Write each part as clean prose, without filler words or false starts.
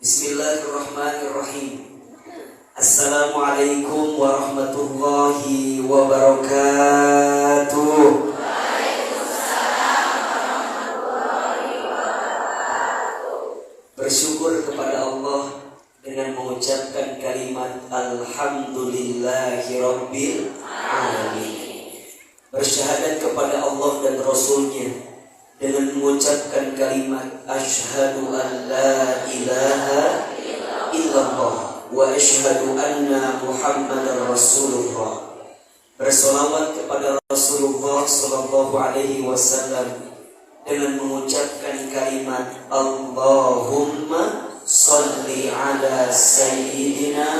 Bismillahirrahmanirrahim. Assalamualaikum warahmatullahi wabarakatuh. Bersyukur kepada Allah dengan mengucapkan kalimat Alhamdulillahi Rabbil Alamin. Bersyahadat kepada Allah dan Rasulnya dengan mengucapkan kalimat Asyhadu an la ilaha illallah wa asyhadu anna Muhammadar Rasulullah. Bersolawat kepada Rasulullah sallallahu alaihi wasallam dengan mengucapkan kalimat Allahumma sholli ala sayyidina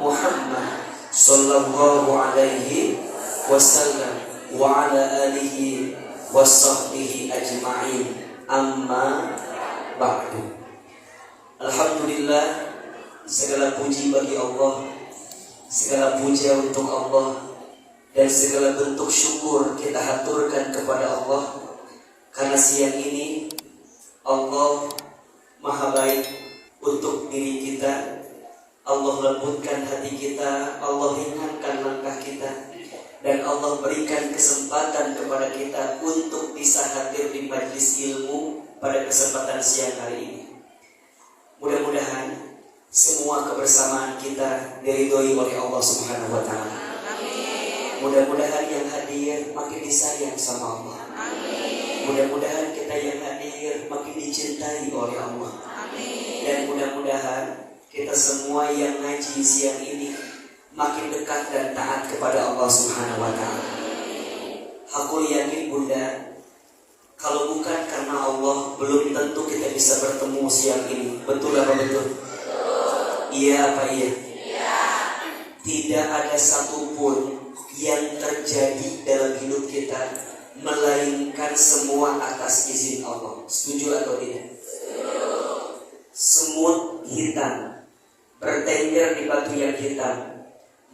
Muhammad sallallahu alaihi wasallam wa ala alihi wasahbihi ajma'in, amma ba'du. Alhamdulillah, segala puji bagi Allah, segala puja untuk Allah, dan segala bentuk syukur kita haturkan kepada Allah. Karena siang ini Allah maha baik untuk diri kita. Allah lembutkan hati kita, Allah ringankan langkah kita, dan Allah berikan kesempatan kepada kita untuk bisa hadir di majlis ilmu pada kesempatan siang hari ini. Mudah-mudahan semua kebersamaan kita diridhoi oleh Allah Subhanahu wa taala. Mudah-mudahan yang hadir makin disayang sama Allah. Mudah-mudahan kita yang hadir makin dicintai oleh Allah. Dan mudah-mudahan kita semua yang ngaji siang ini makin dekat dan taat kepada Allah Subhanahu wa taala. Aku yakin Bunda, kalau bukan karena Allah, belum tentu kita bisa bertemu siang ini. Betul apa betul? Iya apa iya? Iya. Tidak ada satupun yang terjadi dalam hidup kita melainkan semua atas izin Allah. Setuju atau tidak? Semut hitam bertengger di batu yang hitam,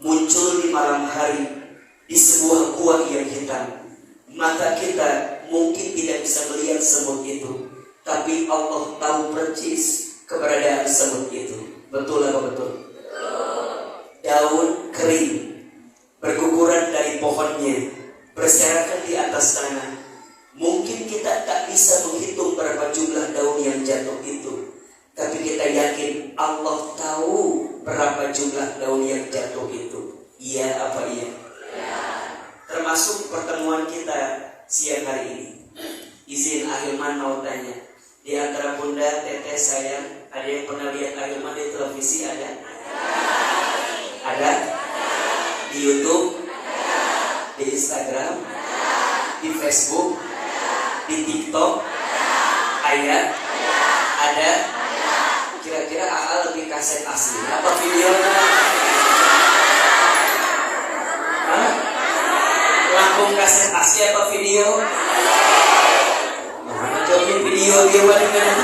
muncul di malam hari di sebuah gua yang hitam. Mata kita mungkin tidak bisa melihat semut itu, tapi Allah tahu persis keberadaan semut itu. Betul apa betul? Daun kering berguguran dari pohonnya, berserakan di atas tanah. Mungkin kita tak bisa menghitung berapa jumlah daun yang jatuh itu, tapi kita yakin Allah tahu berapa jumlah daun yang jatuh itu. Iya apa iya? Ya. Termasuk pertemuan kita siang hari ini. Izin Ahilman mau tanya, di antara Bunda, Teteh, sayang, ada yang pernah lihat Ahilman di televisi? Ada? Ada? Di YouTube? Di Instagram? Di Facebook? Di TikTok? Ada? Ada? Kira-kira AA lebih kaset asli apa videonya? Hah? Langsung kaset asli apa video? Mana jawabnya video dia balik-balik.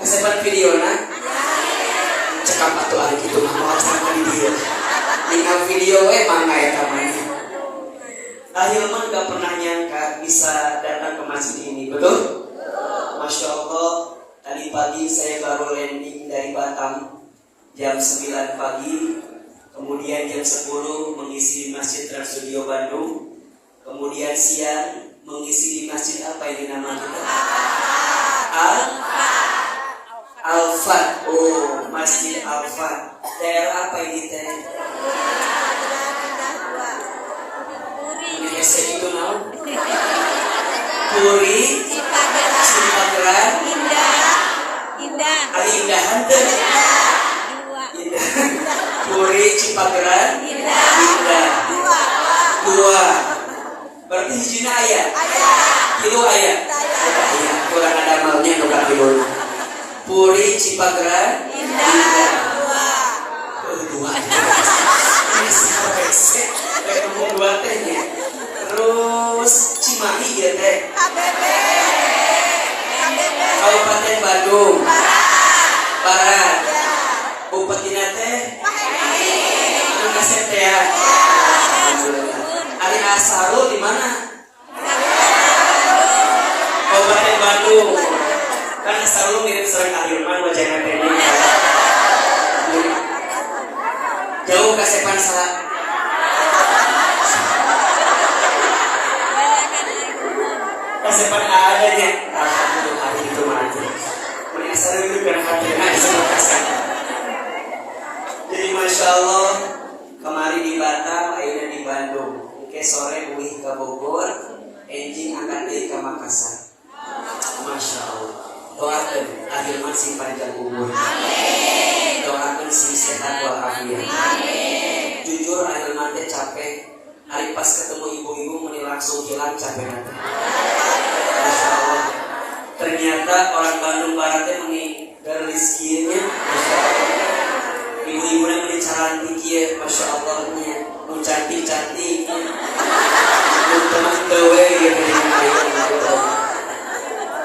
Kasetan videonya? Cekap atuh hari gitu mah harus nangka di dia. Tinggal video mangga ya kamanya. Ahilman gak pernah nyangka bisa datang ke masjid ini, betul? Masya Allah. Tadi pagi saya baru landing dari Batam jam 9 pagi, kemudian jam 10 mengisi di Masjid Trans Studio Bandung, kemudian siang mengisi di masjid apa ini nama kita? Al-Fat. Oh, Masjid Al-Fat. Daerah apa ini teh? Ini saya itu naon? Puri, Cipageran, Indah. Ali Indahan teh. Indah. Puri, Cipageran, Indah. Dua. Berarti hijina aya. Kilo aya. Aya. Kurang ada malnya nuka kilo. Puri, Cipageran, Indah. Dua. Ini sampai set. Kayak dua tehnya. Terus Cimahi ya teh. Kabupaten Bandung Barat. Bupatinya teh anu kaset teh ya. Ari Asarul di mana? Kabupaten Bandung. Kan selalu mirip serang Ahilman wajah sepan adanya. Alhamdulillah hari itu mati. Menyasar itu karena hatinya sama kasar. Jadi masya Allah kemari di Batam, akhirnya di Bandung. Oke sore uih ke Bogor, enjing angkat dari ke Makassar. Masya Allah. Doakan akhir masih panjang umur. Doakan si sehat walafiat. Jujur akhir nanti capek. Hari pas ketemu ibu-ibu meni langsung hilang capek nanti. Masya Allah. Ternyata orang Bandung Baratnya meni berliskinya. Masya Allah. Ibu-ibu yang meni cantik ya. Masya Allahnya. Mau cantik-cantik. Mau teman gawe gitu.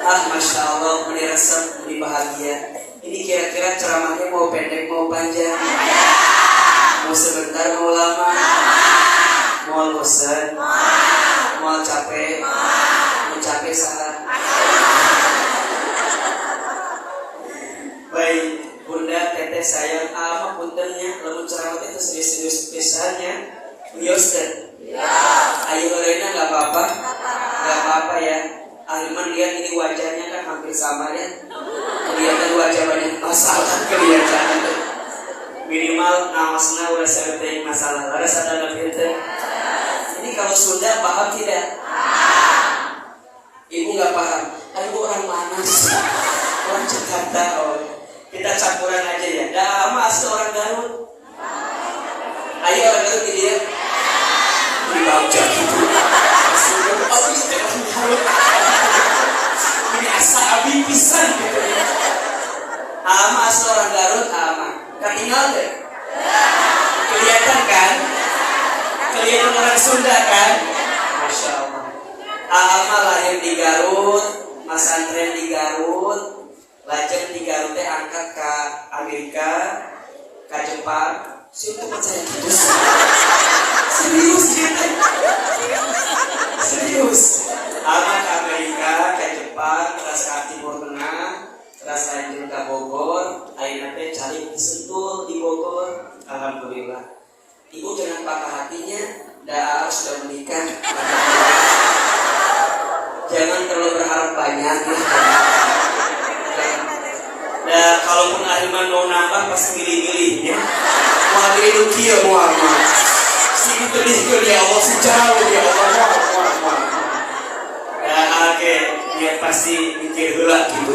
Masya Allah, meni resep, meni bahagia. Ini kira-kira ceramahnya mau pendek, mau panjang? Mau sebentar, mau lama? Mau bosan? Mau capek? Mau capek salah? Baik, bunda, teteh sayang, ama puntennya, lalu ceramah itu serius-serius pisannya. Yosten? Ayo Lorena, gak apa-apa? Gak apa-apa ya. Ahilman lihat ini wajahnya kan hampir sama ya. Kelihatan wajah banyak masalah kelihatan. Minimal namasna udah sering masalah. Laras ada lebih itu. Ini kalau sudah paham tidak? Ibu nggak paham. Ibu orang mana sih? Orang Jakarta. Oh. Kita campuran aja ya. Dah ama asli orang Garut. Ayo orang Garut ini ya. Di Bagja gitu. Oh iya orang Garut. Ini asa abi pisan gitu. Ama asal orang Garut, ama. Ketinggal deh. Kelihatan kan? Kelihatan orang Sunda kan? Masya Allah. Ama lahir di Garut, masantren di Garut, lajeng di Garut teh angkat ke Amerika, ke Jepang. Siapa percaya gitu? Serius gitu. Serius. Ama ke Amerika, ke Jepang, terus ke Timur Tengah, terus lanjut ke Bogor, akhirnya teh cari disentul di Bogor. Alhamdulillah. Ibu jangan patah hatinya, dah sudah menikah. Jangan terlalu berharap banyak ya. Nah, kalaupun Ahilman mau nambah pasti milih-milih ya. Mau milih dukia mau apa? Si itu ya Allah sejauh ya Allah mau. Oke, dia pasti mikir heula gitu.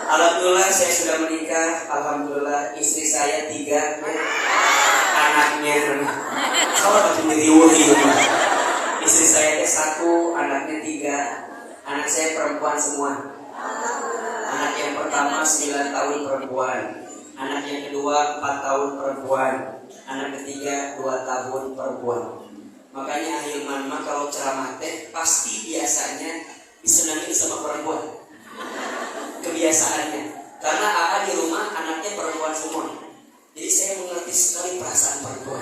Alhamdulillah saya sudah menikah. Alhamdulillah istri saya 3 ya. Anaknya kalau bagi diriwuhi istri saya 1, anaknya 3. Anak saya perempuan semua. Anak yang pertama 9 tahun perempuan. Anak yang kedua 4 tahun perempuan. Anak ketiga 2 tahun perempuan. Makanya Ahilman mah kalau ceramah teh pasti biasanya disenangi sama perempuan. Kebiasaannya. Karena AA di rumah anaknya perempuan semua. Jadi saya mengerti sekali perasaan perempuan.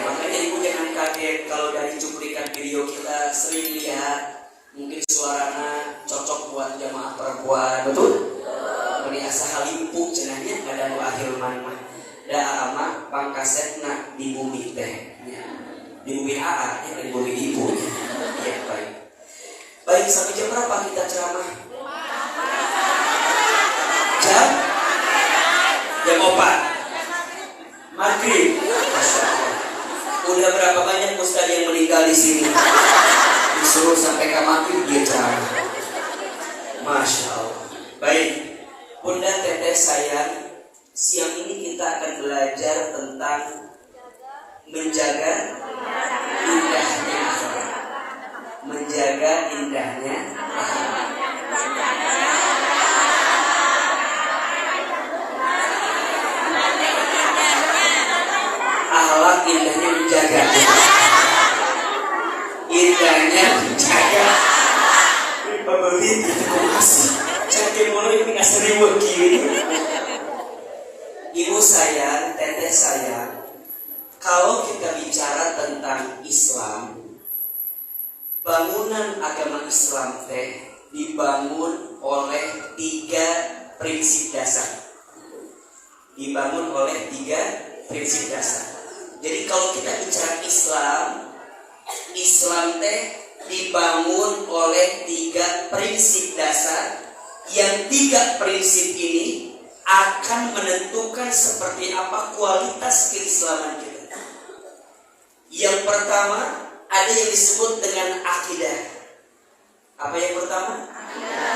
Makanya ibu jangan kaget kalau dari cuplikan video kita sering lihat mungkin suaranya cocok buat jamaah perempuan, betul? Ini asa halimpuk cenahnya ada nu Ahilman mah. Da ama pangkasetna di bumi teh. Di bumi AA ya, di bumi ibu ya, baik. Baik, sampai jam berapa kita ceramah? Jam 4 Maghrib. Udah berapa banyak ustaz yang meninggal di sini? Disuruh sampai ke maghrib dia ceramah. Masya Allah. Baik, bunda teteh sayang, siang ini kita akan belajar tentang menjaga indahnya akhlak. Menjaga indahnya akhlak. Akhlak indahnya menjaga. Indahnya menjaga. Pembeli kita masih cakap mulai ini nggak serius gini. Ibu sayang, teteh sayang. Kalau kita bicara tentang Islam, bangunan agama Islam teh dibangun oleh 3 prinsip dasar. Dibangun oleh 3 prinsip dasar. Jadi kalau kita bicara Islam teh dibangun oleh 3 prinsip dasar, yang 3 prinsip ini akan menentukan seperti apa kualitas keislaman kita. Yang pertama, ada yang disebut dengan akidah. Apa yang pertama?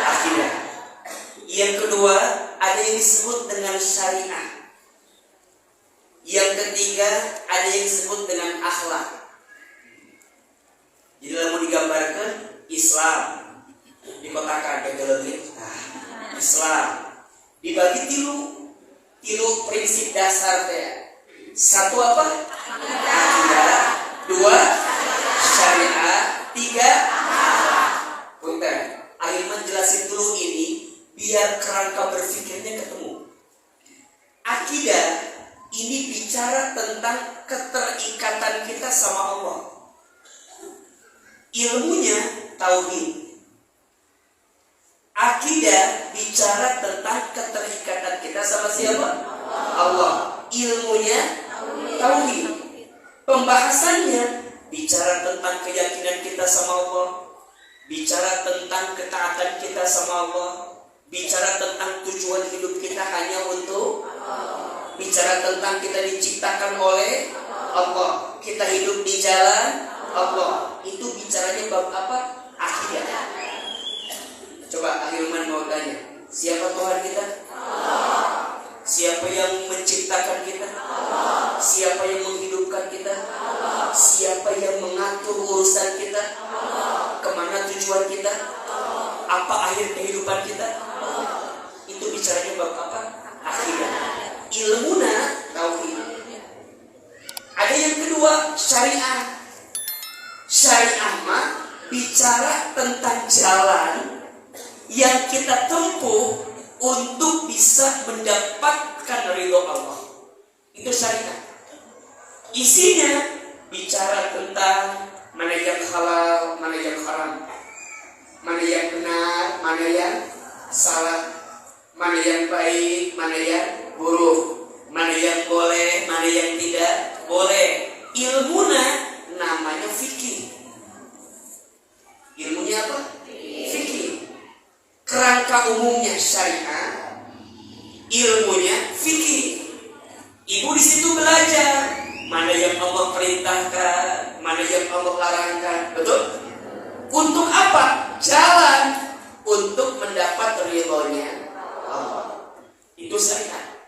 Akidah. Yang kedua, ada yang disebut dengan syariah. Yang ketiga, ada yang disebut dengan akhlak. Jadi mau digambarkan Islam dikotakan legit. Islam dibagi tilu prinsip dasar teh. 1 apa? Akidah. 2 syariah. 3 punten. Ayo menjelasin dulu ini biar kerangka berpikirnya ketemu. Akidah ini bicara tentang keterikatan kita sama Allah. Ilmunya tauhid. Akidah bicara tentang keterikatan kita sama siapa? Allah. Ilmunya tauhid. Pembahasannya bicara tentang keyakinan kita sama Allah, bicara tentang ketaatan kita sama Allah, bicara tentang tujuan hidup kita hanya untuk Allah, bicara tentang kita diciptakan oleh Allah, kita hidup di jalan Allah. Itu bicaranya bab apa? Akidah. Coba Ahilman mau tanya, siapa Tuhan kita? Allah. Siapa yang menciptakan kita? Allah. Siapa yang menghidupkan kita? Allah. Siapa yang mengatur urusan kita? Allah. Kemana tujuan kita? Allah. Apa akhir kehidupan kita? Allah. Itu bicaranya bab apa? Akidah. Ilmuna tauhid. Ada yang kedua, syariah. Syariah mah bicara tentang jalan yang kita tempuh untuk bisa mendapatkan ridho Allah. Itu syariat. Isinya bicara tentang mana yang halal, mana yang haram, mana yang benar, mana yang salah, mana yang baik, mana yang buruk, mana yang boleh, mana yang tidak boleh. Ilmunya namanya fikih. Ilmunya apa? Fikih. Kerangka umumnya syariah, ilmunya fikih. Ibu di situ belajar mana yang Allah perintahkan, mana yang Allah larangkan, betul? Untuk apa? Jalan untuk mendapat ridhonya Allah. Itu syariah.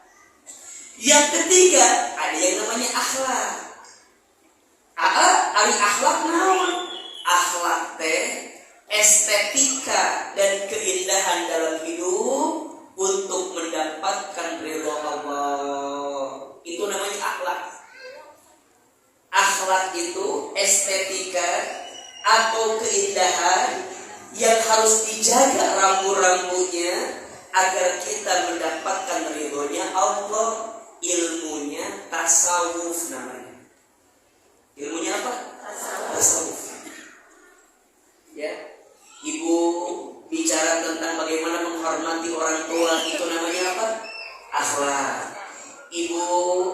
Yang ketiga ada yang namanya akhlak. Ari akhlak naon? Akhlak teh estetika dan keindahan dalam hidup untuk mendapatkan ridho Allah. Itu namanya akhlak. Akhlak itu estetika atau keindahan yang harus dijaga rambu-rambunya agar kita mendapatkan ridhonya Allah. Ilmunya tasawuf namanya. Ilmunya apa? Tasawuf. Ya. Ibu bicara tentang bagaimana menghormati orang tua, itu namanya apa? Akhlak. Ibu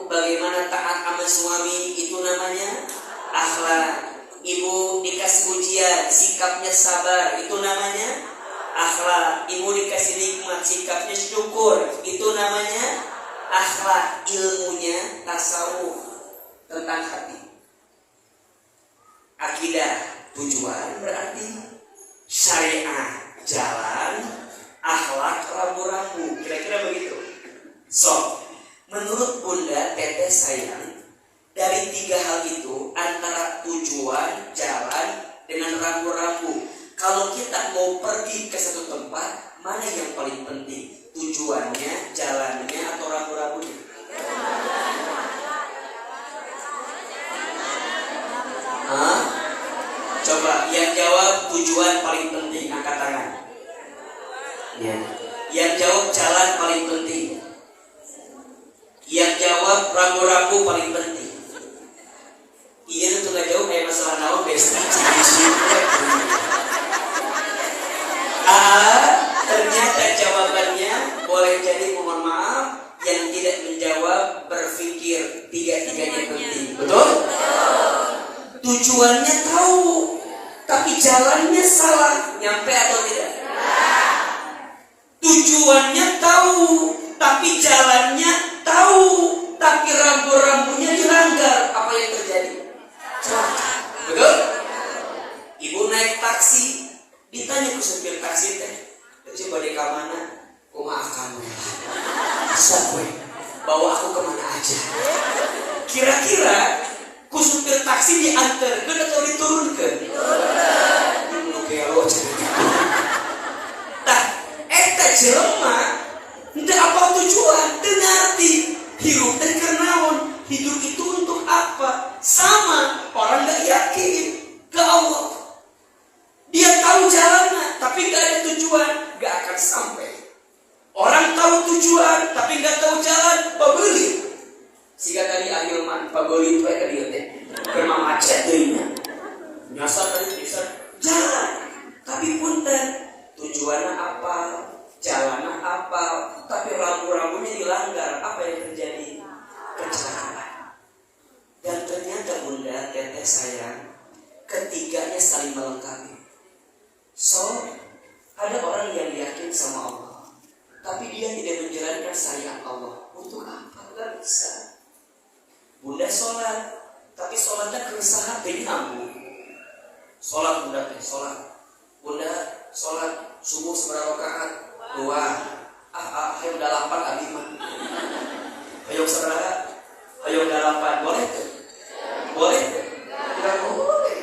bagaimana taat sama suami, itu namanya akhlak. Ibu dikasih ujian, sikapnya sabar, itu namanya akhlak. Ibu dikasih nikmat, sikapnya syukur, itu namanya akhlak. Ilmunya tasawuf tentang hati. Akidah tujuan berarti, syariah jalan, akhlak rambu-rambu. Kira-kira begitu. So, menurut Bunda Teteh sayang, dari 3 hal itu antara tujuan, jalan dengan rambu-rambu, kalau kita mau pergi ke satu tempat, mana yang paling penting? Tujuannya, jalannya, atau rambu-rambunya? Coba yang jawab tujuan paling penting, angkat tangan. Ya. Yang jawab jalan paling penting. Yang jawab rambu-rambu paling penting. Iya itu nggak jauh kayak masalah naon besti. Ternyata jawabannya boleh jadi, mohon maaf, yang tidak menjawab berpikir 3-3-nya penting. Betul? Tujuannya tahu, tapi tapi jalannya salah, nyampe atau tidak? Tujuannya tahu, tapi jalannya tahu, tapi rambu-rambunya dilanggar. Apa yang terjadi? Betul? Ibu naik taksi, ditanya ke supir taksi teh, coba dek kemana? Kumaha kamu? Bisa gue bawa aku kemana aja. Kira-kira ku supir taksi diantar atau diturunkan? Diturunkan. Kelo cerita. Nah, eta jelema henteu apa tujuan, teu ngarti. Hirup teh keur naon? Hidup itu untuk apa? Sama orang enggak yakin ke Allah. Dia tahu jalannya, tapi enggak ada tujuan, enggak akan sampai. Orang tahu tujuan, tapi enggak tahu jalan, pabeli. Siga tadi ahilman pabeli itu aya dieu teh. Keur macet deunya. Nyasar tadi bisa jalan. Tapi punten, tujuannya apa? Jalannya apa? Tapi rambu-rambunya dilanggar. Apa yang terjadi? Kecelakaan. Dan ternyata bunda, teteh sayang, ketiganya saling melengkapi. So, ada orang yang yakin sama Allah, tapi dia tidak menjalankan syariat Allah. Untuk apa? Gak bisa. Bunda sholat, tapi sholatnya keresahan dari nyambung. Sholat bunda teh, sholat. Bunda sholat subuh seberapa rakaat? 2. Ayo udah 8 abi mah. Ayo seberapa? Ayo udah 8. Boleh tuh? Boleh tuh? Enggak boleh.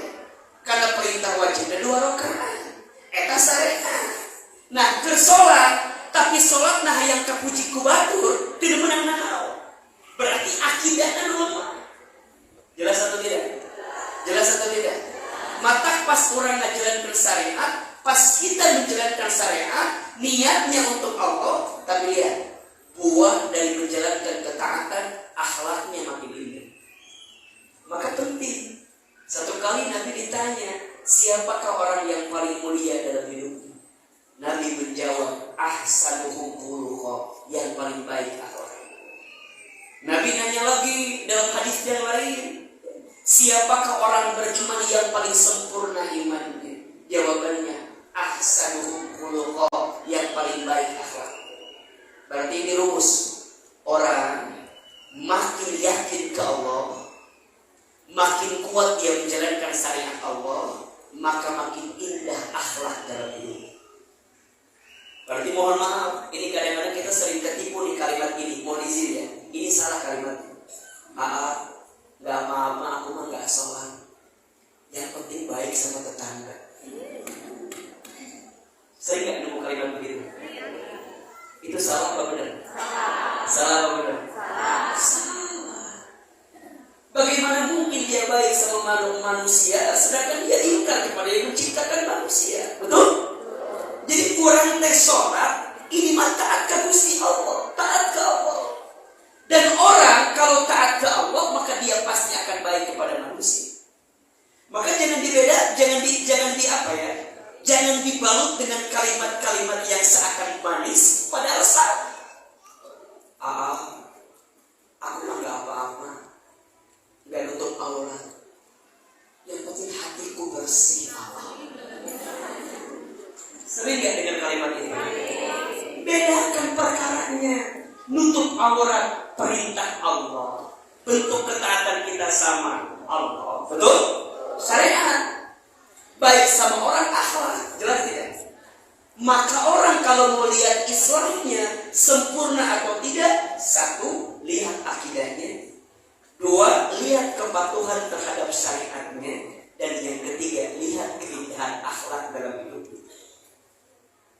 Karena perintah wajibnya 2 rakaat. Eta syariat. Nah, ke sholat, tapi sholat nah yang kapuji ku batur tidak menang naon. Berarti akidahnya lemah. Jelas atau tidak? Jelas atau tidak? Mata pas orang menjalankan syariat, pas kita menjalankan syariat, niatnya untuk Allah, tapi lihat buah dari menjalankan ketaatan, akhlaknya makin indah. Maka penting. Satu kali Nabi ditanya, siapakah orang yang paling mulia dalam hidupnya? Nabi menjawab, ahsanuhum khuluqa, yang paling baik akhlak. Nabi nanya lagi dalam hadis yang lain, siapakah orang beriman yang paling sempurna imannya? Jawabannya, ahsanuhum khuluqa, yang paling baik akhlak. Berarti ini rumus. Orang makin yakin ke Allah, makin kuat dia menjalankan syariat Allah, maka makin indah akhlak dalam hidup. Berarti mohon maaf, ini kadang-kadang kita sering ketipu di kalimat ini. Mohon izin ya, ini salah kalimat. Gak mama, aku mah gak sholat. Yang penting baik sama tetangga. Sering gak nemu kalimat begitu? Itu salah apa benar? Salah apa benar? Salah. Bagaimana mungkin dia baik sama manusia, sedangkan dia ingkar kepada yang menciptakan manusia? Betul? Jadi kurang teh sholat, ini mah taat ke Gusti Allah, taat ke Allah. Dan orang kalau taat ke Allah, maka dia pasti akan baik kepada manusia. Maka jangan dibeda, jangan di apa ya? Jangan dibalut dengan kalimat-kalimat yang seakan manis, padahal salah. Aku mah gak apa-apa, gak nutup aurat. Yang penting hatiku bersih. Sering gak dengar kalimat ini? Bedakan perkaranya. Nutup aurat perintah Allah, bentuk ketaatan kita sama Allah. Betul? Syariat. Baik sama orang akhlak. Jelas tidak? Maka orang kalau mau lihat Islamnya sempurna atau tidak, 1, lihat akidahnya. 2, lihat kepatuhan terhadap syariatnya. Dan yang ketiga, lihat keindahan akhlak dalam hidupnya.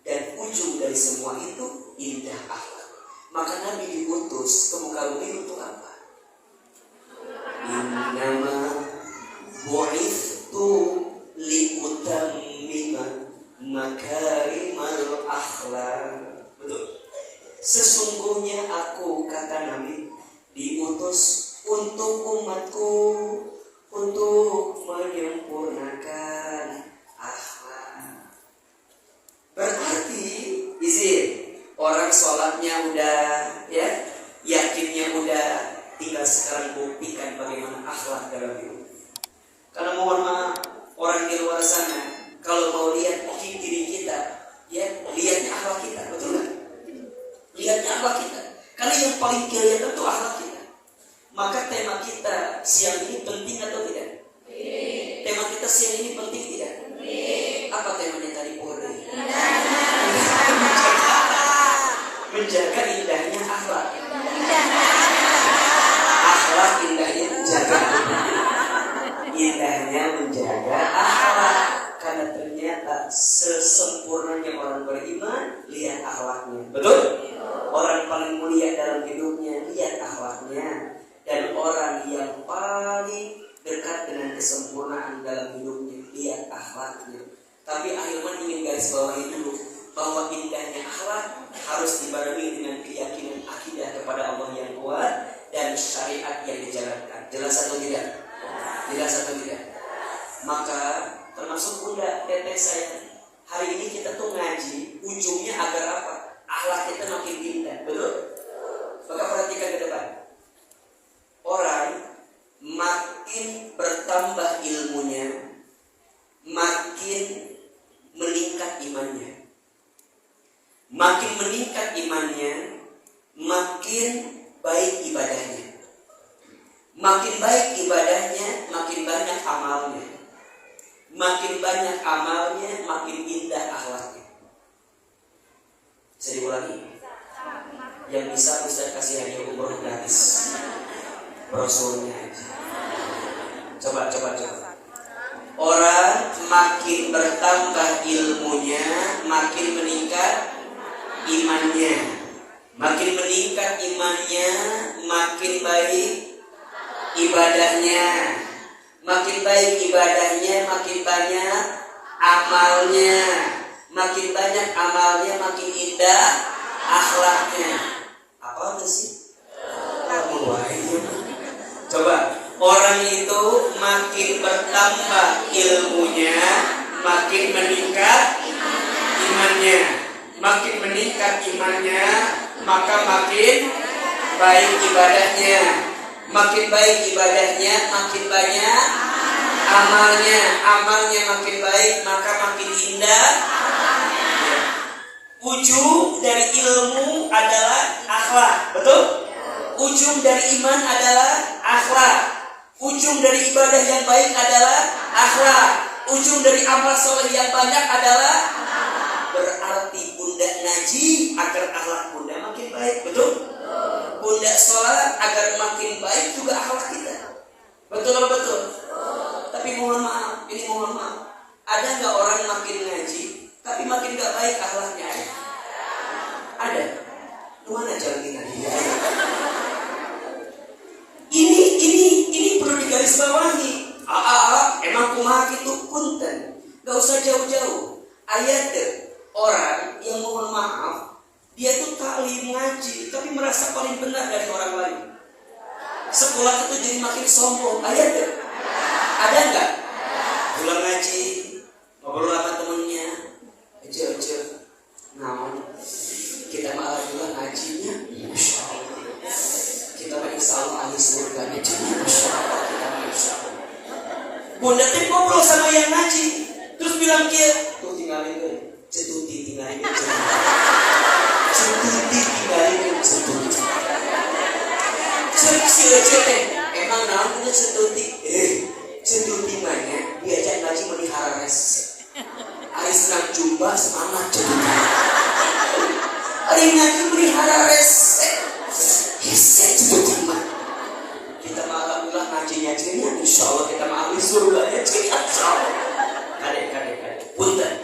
Dan ujung dari semua itu indah akhlak. Maka Nabi diutus ke muka bumi untuk apa? Innama bu'ithtu liutammima makarimal akhlak. Betul. Sesungguhnya aku, kata Nabi, diutus untuk umatku, untuk menyempurnakan akhlak. Berarti izin, orang sholatnya udah ya, yakinnya udah, tinggal sekarang buktikan bagaimana akhlak dalam hidup. Karena mohon maaf, orang di luar sana sesempurnanya orang beriman, lihat akhlaknya. Betul? Orang paling mulia dalam hidupnya, lihat akhlaknya. Dan orang yang paling dekat dengan kesempurnaan dalam hidupnya, lihat akhlaknya. Tapi Ahilman ingin garis bawahi dulu bahwa indahnya akhlak harus dibarengi dengan keyakinan akidah kepada Allah yang kuat dan syariat yang dijalankan. Jelas atau tidak? Jelas atau tidak? Maka termasuk bunda, teteh saya, hari ini kita tuh ngaji, ujungnya agar apa? Akhlak kita makin indah, betul? Maka perhatikan ke depan. Orang makin bertambah ilmunya, makin meningkat imannya. Makin meningkat imannya, makin baik ibadahnya. Makin baik ibadahnya, makin banyak amalnya. Makin banyak amalnya, makin indah akhlaknya. Bisa diulangi? Yang bisa Ustaz kasih hadiah umroh gratis. Brosurnya aja. Coba. Orang makin bertambah ilmunya, makin meningkat imannya. Makin meningkat imannya, makin baik ibadahnya. Makin baik ibadahnya, makin banyak amalnya. Makin banyak amalnya, makin indah akhlaknya. Apa itu sih? Coba, orang itu makin bertambah ilmunya, makin meningkat imannya. Makin meningkat imannya, maka makin baik ibadahnya. Makin baik ibadahnya, makin banyak amalnya. Amalnya makin baik, maka makin indah. Ujung dari ilmu adalah akhlak, betul? Ujung dari iman adalah akhlak. Ujung dari ibadah yang baik adalah akhlak. Ujung dari amal soleh yang banyak adalah berarti bunda ngaji agar akhlak bunda makin baik, betul? Bunda sholat agar makin baik juga akhlak kita. Betul atau betul? Tapi mohon maaf, ada nggak orang makin ngaji tapi makin nggak baik akhlaknya? Ada. Kemana jalan kita? Ini perlu digarisbawahi. Emang kumaha gitu punten. Gak usah jauh-jauh. Ayat orang yang mohon maaf, dia tuh taklim ngaji tapi merasa paling benar dari orang lain. Sekolah itu jadi makin sombong. Ayat ada nggak? Pulang ngaji, ngobrol sama temennya, aja. Namun kita malah juga ngajinya, Masya Allah. Kita mah insya Allah ahli surga ngajinya, Masya Allah. Kita mah insya Allah. Bunda teh ngobrol sama yang ngaji, terus bilang dia, tuh tinggalin gue, cetuti tinggalin gue, cetuti tinggalin gue, cetuti. Cetuti, emang namanya cetuti, cetuti mana? Diajak ngaji melihara res. Hari senang jumpa semangat cetuti. Hari ngaji melihara rese cetuti mah. Kita mah alhamdulillah ngajinya cirinya, insya Allah kita mah ahli surga ya cirinya, insya Allah. Kadek. Punten,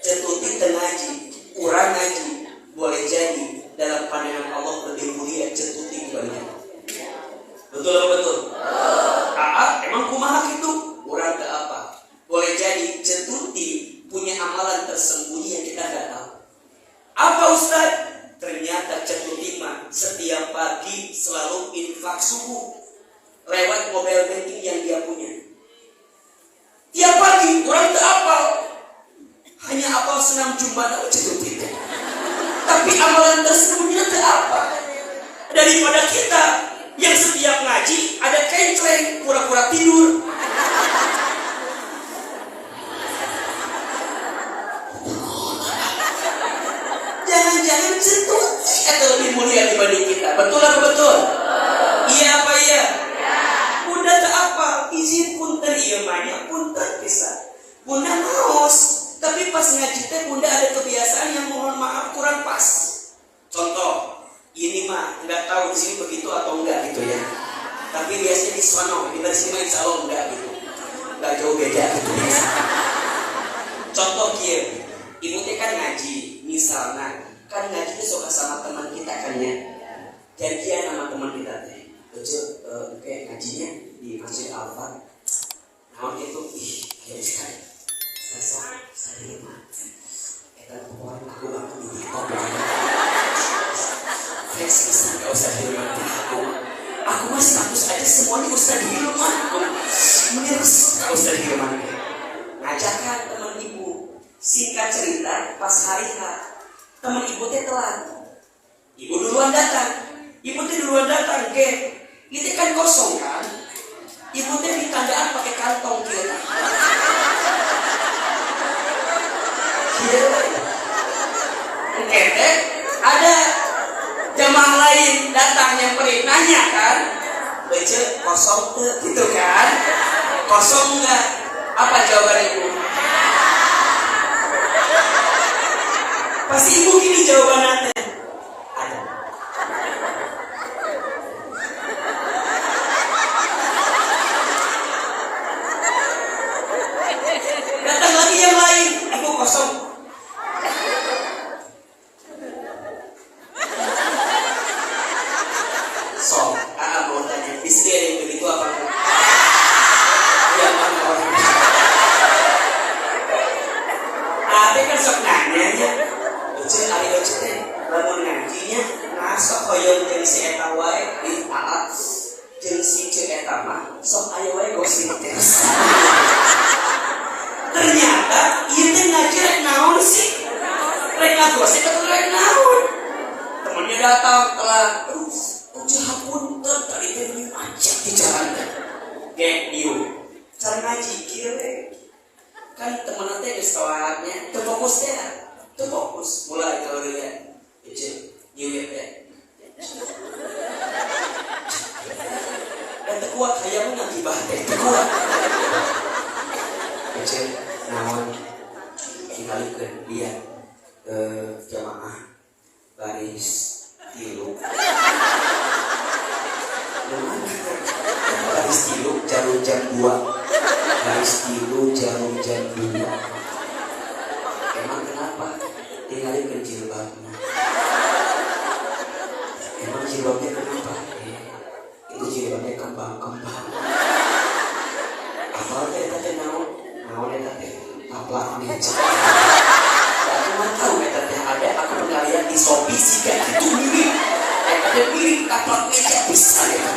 cetuti tengaji, urang ngaji, boleh jadi dalam pandangan Allah lebih mulia cetuti dibanding. Betul atau betul? Emang kumaha gitu? Urang ke apa? Boleh jadi cetuti punya amalan tersembunyi yang kita nggak tahu. Apa Ustaz? Ternyata cetuti mah setiap pagi selalu infak subuh lewat mobile banking yang dia punya. Tiap pagi orang tak apal, hanya apal senam Jumat cetuti. Tapi amalan tersembunyi tak apa. Daripada kita yang setiap ngaji ada kencleng pura-pura tidur. Jangan-jangan cetuti atau lebih mulia dibanding kita. Betul atau betul? Iya apa iya? Bunda tak apa, izin punten iya banyak punten bisa. Bunda maos, tapi pas ngaji teh bunda ada kebiasaan yang mohon maaf kurang pas. Contoh, ini mah nggak tahu di sini begitu atau enggak gitu ya. Tapi biasanya di sono, di sini insya Allah enggak gitu. Nggak jauh beda gitu biasa. Contoh kieu, ibu teh kan ngaji, misalnya kan ngaji teh suka sama teman kita kan ya. Janjian sama teman kita teh. Oke, ngajinya di Masjid Al-Fat. Namun itu ayo sekali. Saya mah. Eta pokoknya aku di TikTok. Flex bisa enggak usah di rumah aku mah status aja semuanya usah di rumah. Meniris enggak usah di rumah. Ngajakan teman ibu. Singkat cerita, pas hari H, teman ibu teh telat. Ibu duluan datang. Ibu teh duluan datang, ini kan kosong kan? Ibu teh ditandaan pakai kantong kira. Kira, ada jamaah lain datang yang pergi nanya kan? Bece kosong tuh, gitu kan? Kosong enggak? Apa jawaban ibu? Pasti ibu gini jawabannya. Ada. Datang lagi yang lain, ibu kosong. So, mau tanya, istri yang begitu apa? Ya mana orang? Ada kan sok nanya ya. Ucil ari ucil teh, lamun ngajinya ngasok hoyong jeung si eta wae di aat jeung si ce eta mah sok aya wae gosip teh. Ternyata ieu teh ngaji rek naon sih? Rek ngagosip atau rek naon? Temennya datang telat, ucil hapunten tadi teh macet di jalan teh. Gek dieu. Cara ngaji kieu kan temen teh geus salatnya teu fokus teh. Teu fokus mulai kalau lihat itu dieu teh. Dan teu kuat hayang ngagibah teh teu kuat. Kecil naon tinggalikeun dia jamaah baris tilu. Baris tilu jarum jam 2. Baris tilu jarum jam 2. Emang kenapa? Tinggalin jilbabnya. Emang jilbabnya kenapa? Itu jilbabnya kembang-kembang. Apalagi eta teh naon eta teh taplak meja. Aku mah tahu eta teh ada aku pernah lihat di Shopee sih kayak gitu mirip. Eta teh mirip taplak meja bisa ya.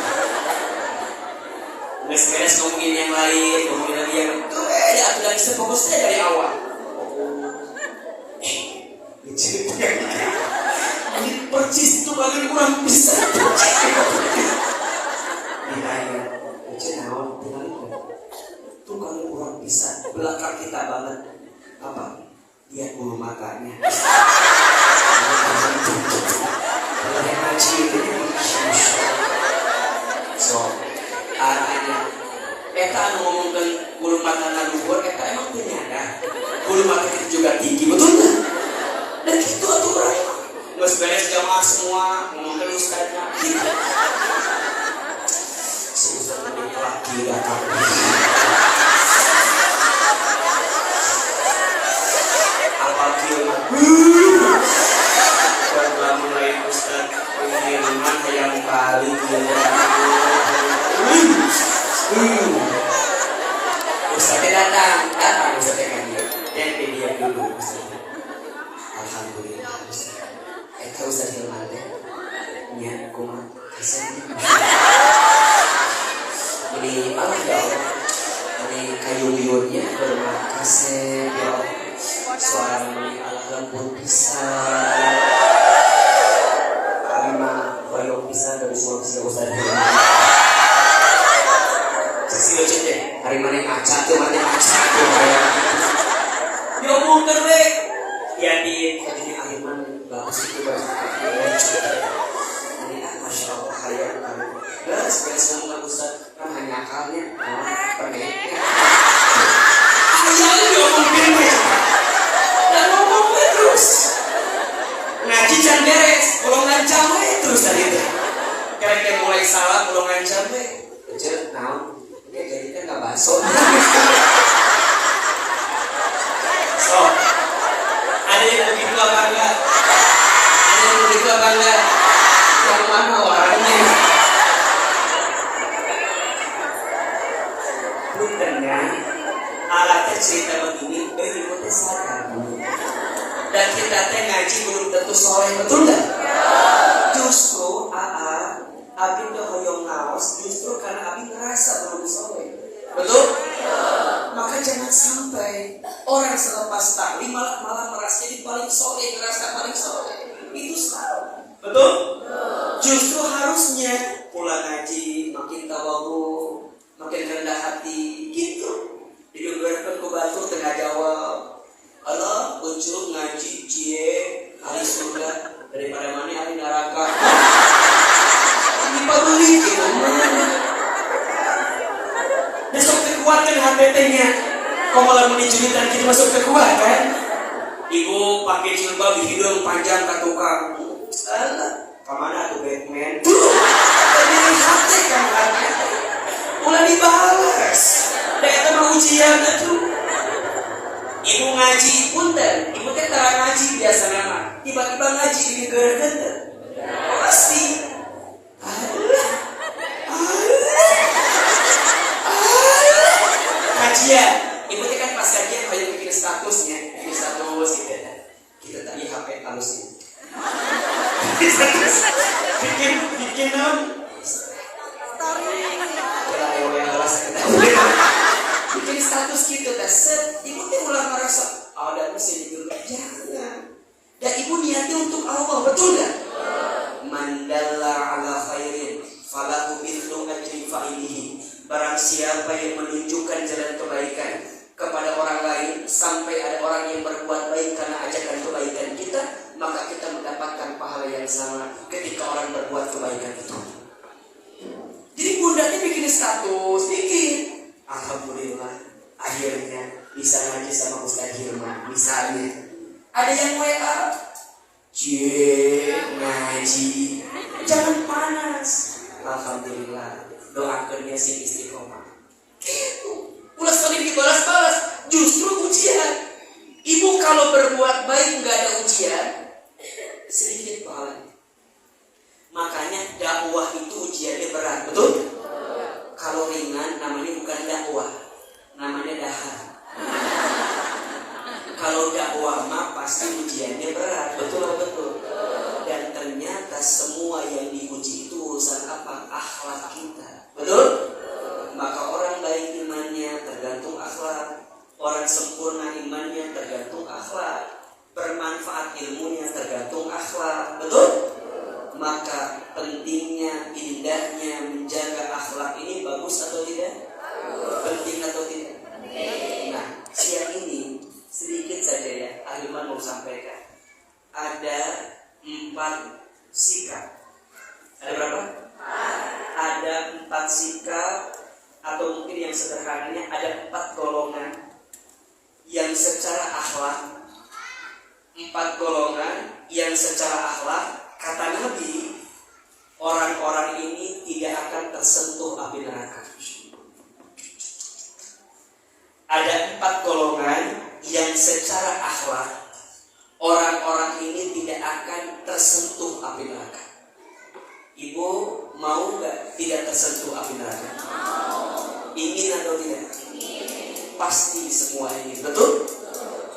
Beres-beres ngomongin yang lain, ngomongin lagi yang ya aku lagi fokusnya dari awal. Ini percis itu bagi kurang bisa. Ditanya, naon tinggal itu kalau kurang bisa belakang kita banget apa? Lihat bulu matanya. Kalau yang ngaji itu so arahnya eta ngomongkan bulu mata luhur eta emang ternyata bulu mata itu juga tinggi betul nggak? Dan gitu aturan nggak beres jamaah semua ngomongkan ustadznya gitu. Si ustadz ini laki datang apa kiamat setelah mulai ustadz ini rumah yang paling ustadz datang ustadz kan dia dulu ustadz. Alhamdulillah eta ustadz Hilman teh nya kumaha kesannya ini Allah ya Allah ini kayu-kayunya bermakasih ya Allah suara ini Allah lembut pisan karena koyo pisan dari suara ustadz Hilman sesi lucu deh hari mana ngaca tuh mati ngaca tuh diomongkan weh ya di Ahilman bagus itu bagus ini Masya Allah hayang kami beres ngomong ustaz kan hanya akalnya pendeknya ayah diomongkan weh dan ngomong weh terus ngaji can beres golongan jam weh terus tadi itu kira-kira mulai salah golongan jam weh kecil naon jadi kan gak baso so Dan kita teh ngaji belum tentu soleh, betul nggak? Justru abi tuh hoyong ngaos justru karena abi ngerasa belum soleh, betul? Maka jangan sampai orang selepas taklim malah merasa jadi paling soleh, ngerasa paling soleh. Itu salah, betul? Justru harusnya pulang ngaji makin tawadhu, makin rendah hati, gitu. Digegerkan ku batu tengah jawab, Allah ucuk ngaji cie ahli surga daripada mana ahli neraka. Dipabeli gitu. Besok kekuatan HPT-nya. Kok malah menunjukkan kita masuk kekuatan kan? Ibu pakai jilbab di hidung panjang ke tukang. Alah, kemana tuh Batman? Tadi HT kan HT. Mulai dibalas. Itu mah ujian itu. Ibu ngaji punten, ibu teh tara ngaji biasa nama. Tiba-tiba ngaji di geureukeun teh. Pasti. Kajian, ibu teh kan pas kajian banyak bikin statusnya, bikin status gitu ya. Kita tadi HP halus ini. Bikin non. Story. Kita yang jelas kita. Bikin status gitu dah set, ibu teh mulai merasa ada mesin di gerbang jangan. Dan ibu niatnya untuk Allah, betul nggak? Mandalla ala khairin falahu mithlu ajri fa'ilihi. Barang siapa yang menunjukkan jalan kebaikan kepada orang lain sampai ada orang yang berbuat baik karena ajakan kebaikan kita, maka kita mendapatkan pahala yang sama ketika orang berbuat kebaikan itu. Jadi bundanya bikin status, bikin. Alhamdulillah, akhirnya bisa ngaji sama Ustaz Hilman. Misalnya, ada yang WA, ngaji, jangan panas. Alhamdulillah, doakannya si istiqomah. Gitu, ulas kali dibalas-balas, justru ujian. Ibu kalau berbuat baik nggak ada ujian, sedikit pahalanya. Makanya dakwah itu ujiannya berat, betul? Kalau ringan namanya bukan dakwah, namanya dahar. Kalau dakwah mah pasti ujiannya berat, betul. Dan ternyata semua yang diuji itu urusan apa? Akhlak kita, betul? Maka orang baik imannya tergantung akhlak, orang sempurna imannya tergantung akhlak, bermanfaat ilmunya tergantung akhlak, betul? Maka pentingnya, indahnya menjaga akhlak ini bagus atau tidak? Penting atau tidak? Nah, siang ini sedikit saja ya, Ahilman mau sampaikan. Ada 4 sikap. Ada berapa? Ada 4 sikap, atau mungkin yang sederhananya ada 4 golongan yang secara akhlak. 4 golongan yang secara akhlak, kata Nabi, orang-orang ini tidak akan tersentuh api neraka. Ada 4 golongan yang secara akhlak, orang-orang ini tidak akan tersentuh api neraka. Ibu mau nggak tidak tersentuh api neraka? Ingin atau tidak? Pasti semua ini, betul?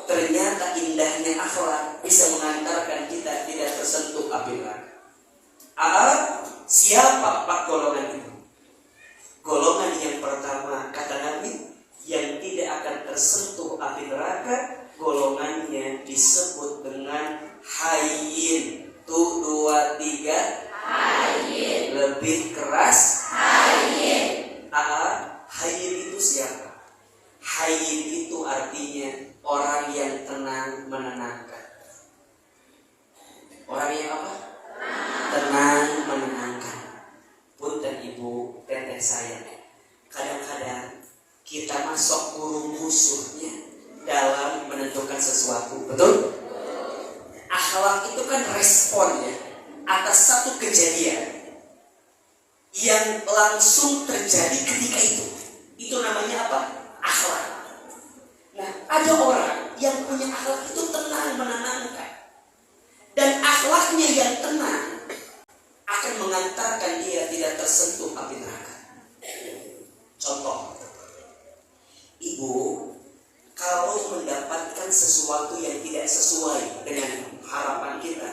Ternyata indahnya akhlak bisa mengantarkan kita tidak tersentuh api neraka. Siapa 4 golongan itu? Golongan yang pertama, kata Nabi, yang tidak akan tersentuh api neraka, golongannya disebut dengan hayyin. Tuh 2, 3. Hayyin. Lebih keras. Hayyin. Hayyin itu siapa? Hayyin itu artinya orang yang tenang, menenangkan. Orang yang apa? Tenang, menenangkan. Punten ibu, teteh saya, kadang-kadang kita masuk kurung musuhnya dalam menentukan sesuatu, betul? Akhlak itu kan responnya atas satu kejadian yang langsung terjadi ketika itu. Itu namanya apa? Akhlak. Nah, ada orang yang punya akhlak itu tenang, menenangkan. Dan akhlaknya yang tenang akan mengantarkan dia tidak tersentuh api neraka. Contoh, ibu kalau mendapatkan sesuatu sesuatu yang tidak sesuai dengan harapan kita,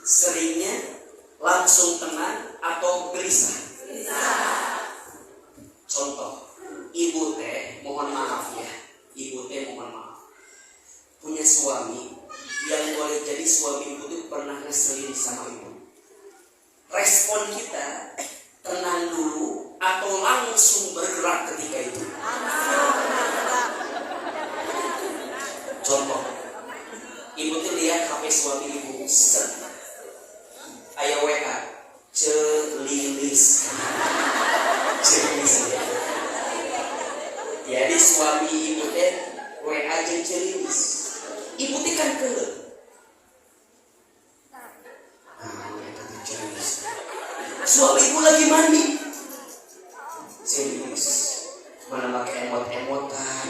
seringnya langsung tenang atau gelisah. Contoh, ibu teh mohon maaf ya, ibu teh mohon maaf, punya suami yang boleh jadi suami ibu itu pernah ngeselin sama ibu. Respon kita tenang dulu atau langsung bergerak ketika itu? Contoh, ibu tuh lihat HP suami ibu, set, aya WA, celilis, ya. Jadi suami ibu teh WA jeung celilis, ibu teh kan keuleuh. Suami ibu lagi mandi, celilis, mana pakai emot-emotan,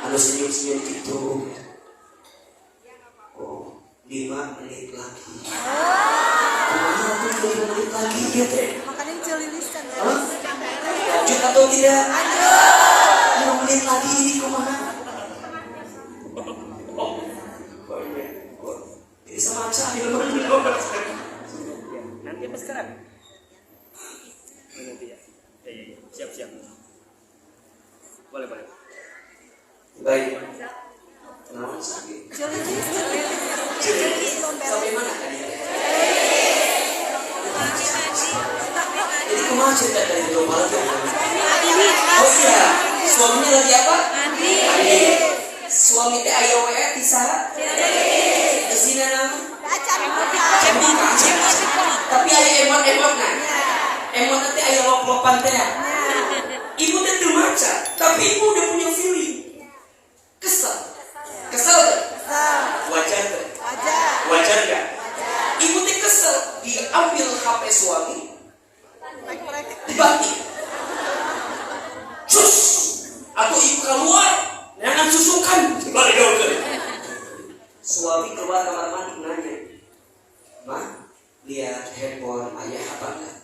anu senyum-senyum gitu. Oh, 5 menit lagi. Kemana tuh 5 menit lagi ya teh? Makanya celilis kan. Lanjut atau tidak? 5 menit lagi ini kemana? Oh, ini sama aja 5 menit. Nanti apa sekarang? Nanti ya. Siap. Boleh. Baik. Kenapa sakit? Celilis. Sampai mana tadi? Jadi kumaha cerita dari domba lagi? Oh iya, suaminya lagi apa? Mandi. Suami teh aya WA di sana? Kesina nama? Tapi aya emot-emotna. Emot teh aya lop-lopan teh. Ibu teh teu maca, tapi ibu udah punya feeling. Kesel gak? Wajar gak? Ibu teh kesel, diambil HP suami, dibanting. Cus, atau ibu keluar, jangan susukan, balik dulu. Suami keluar kamar mandi nanya, "Ma, lihat handphone ayah apa enggak?"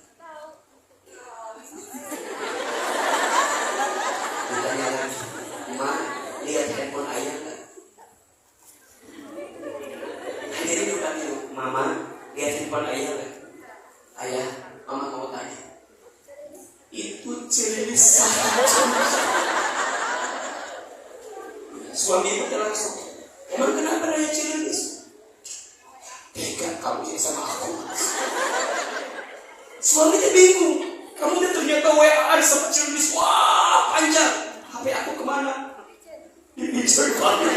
Ditanya lagi, "Ma, lihat handphone ayah enggak?" Jadi dipanggil, "Mama, lihat handphone ayah enggak?" "Ayah, mama mau tanya." Itu celilis saja. Suami ibu langsung, "Emang kenapa raya celilis?" "Tega kamu sih sama aku." Suami itu bingung. Kamu udah ternyata WA sama celilis. Wah, panjang. HP aku kemana? Dipincur banget.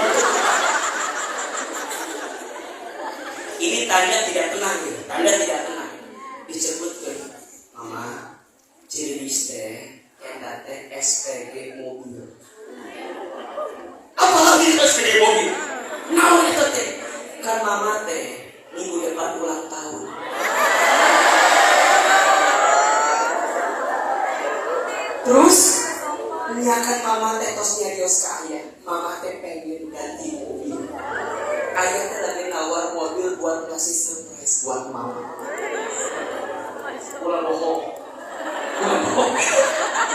Ini tanda tidak tenang ya. Tanda tidak tenang. Disebutkan, "Mama, celilis teh eta teh SPG mobil." Apalagi SPG mobil? Naon eta teh? Kan mama teh minggu depan ulang tahun. Terus menyakan mama teh tos nyarios ka aya. Mama teh pengen ganti mobil. Ayah teh lagi nawar mobil buat kasih surprise buat mama. Ulah bohong.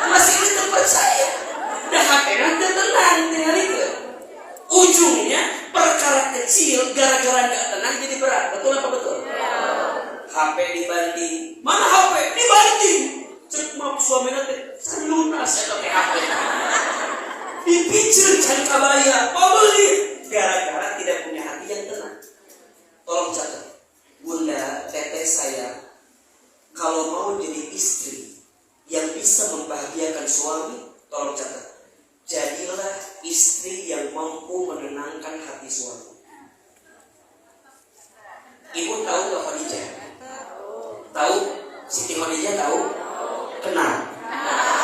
Masih di tempat saya. Dah hakikat tenang dengan itu. Ujungnya perkara kecil gara-gara nggak tenang jadi berat. Betul apa betul? HP dibanting. Mana HP? Dibanting. Cek maaf suami nanti. Saya lunas ya pakai HP. Dipicil can kabaya. Pembeli. Gara-gara tidak punya hati yang tenang. Tolong catat. Bunda, teteh saya, kalau mau jadi istri yang bisa membahagiakan suami, tolong catat. Jadilah istri yang mampu menenangkan hati suami. Ibu tahu gak Khadijah? Tahu? Siti Khadijah tahu? Kenal?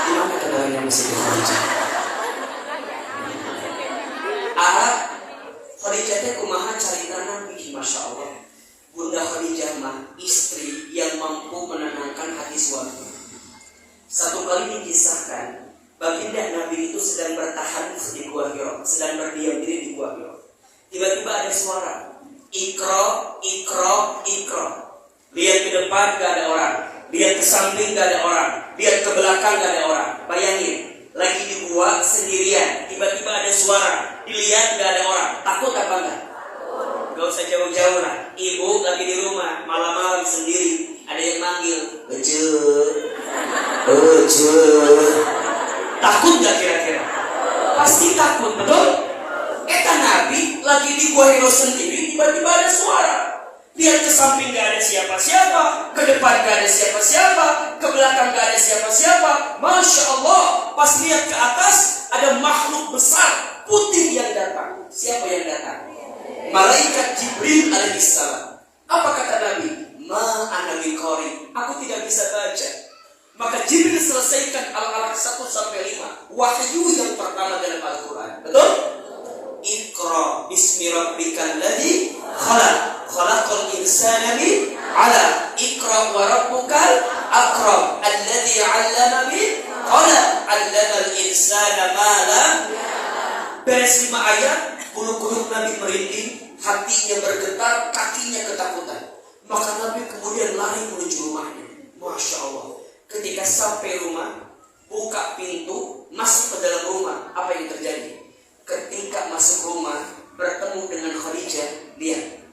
Di mana kenalnya sama Siti Khadijah? Khadijah teh kumaha carita Nabi, Masya Allah. Bunda Khadijah mah istri yang mampu menenangkan hati suami. Satu kali dikisahkan, baginda Nabi itu sedang bertahan di Gua Hira, sedang berdiam diri di Gua Hira. Tiba-tiba ada suara, Iqra, Iqra, Iqra. Lihat ke depan gak ada orang, lihat ke samping gak ada orang, lihat ke belakang gak ada orang. Bayangin, lagi di gua sendirian, tiba-tiba ada suara, dilihat gak ada orang, takut apa enggak? Gak usah jauh-jauh lah. Ibu lagi di rumah, malam-malam sendiri, ada yang manggil, Ece. Takut gak kira-kira? Pasti takut, betul? Nabi lagi di Gua Hiro sendiri, tiba-tiba ada suara. Lihat ke samping gak ada siapa-siapa, ke depan gak ada siapa-siapa, ke belakang gak ada siapa-siapa. Masya Allah, pas lihat ke atas ada makhluk besar putih yang datang. Siapa yang datang? Malaikat Jibril alaihissalam. Apa kata Nabi? Ma ana biqari, aku tidak bisa baca. Maka Jibril selesaikan al-alaq 1-5, wahyu yang pertama dalam Al-Quran. Betul? Iqra bismi rabbikal ladzi khalaq, khalaqal insana min 'alaq. Iqra wa rabbukal akram, alladzi 'allama bil qalam, 'allamal insana ma lam ya'lam. Beres 5 ayat, bulu-bulu Nabi merinding, hatinya bergetar, kakinya ketakutan. Maka Nabi kemudian lari menuju rumahnya. Masya Allah. Ketika sampai rumah, buka pintu, masuk ke dalam rumah, apa yang terjadi? Ketika masuk rumah, bertemu dengan Khadijah, lihat.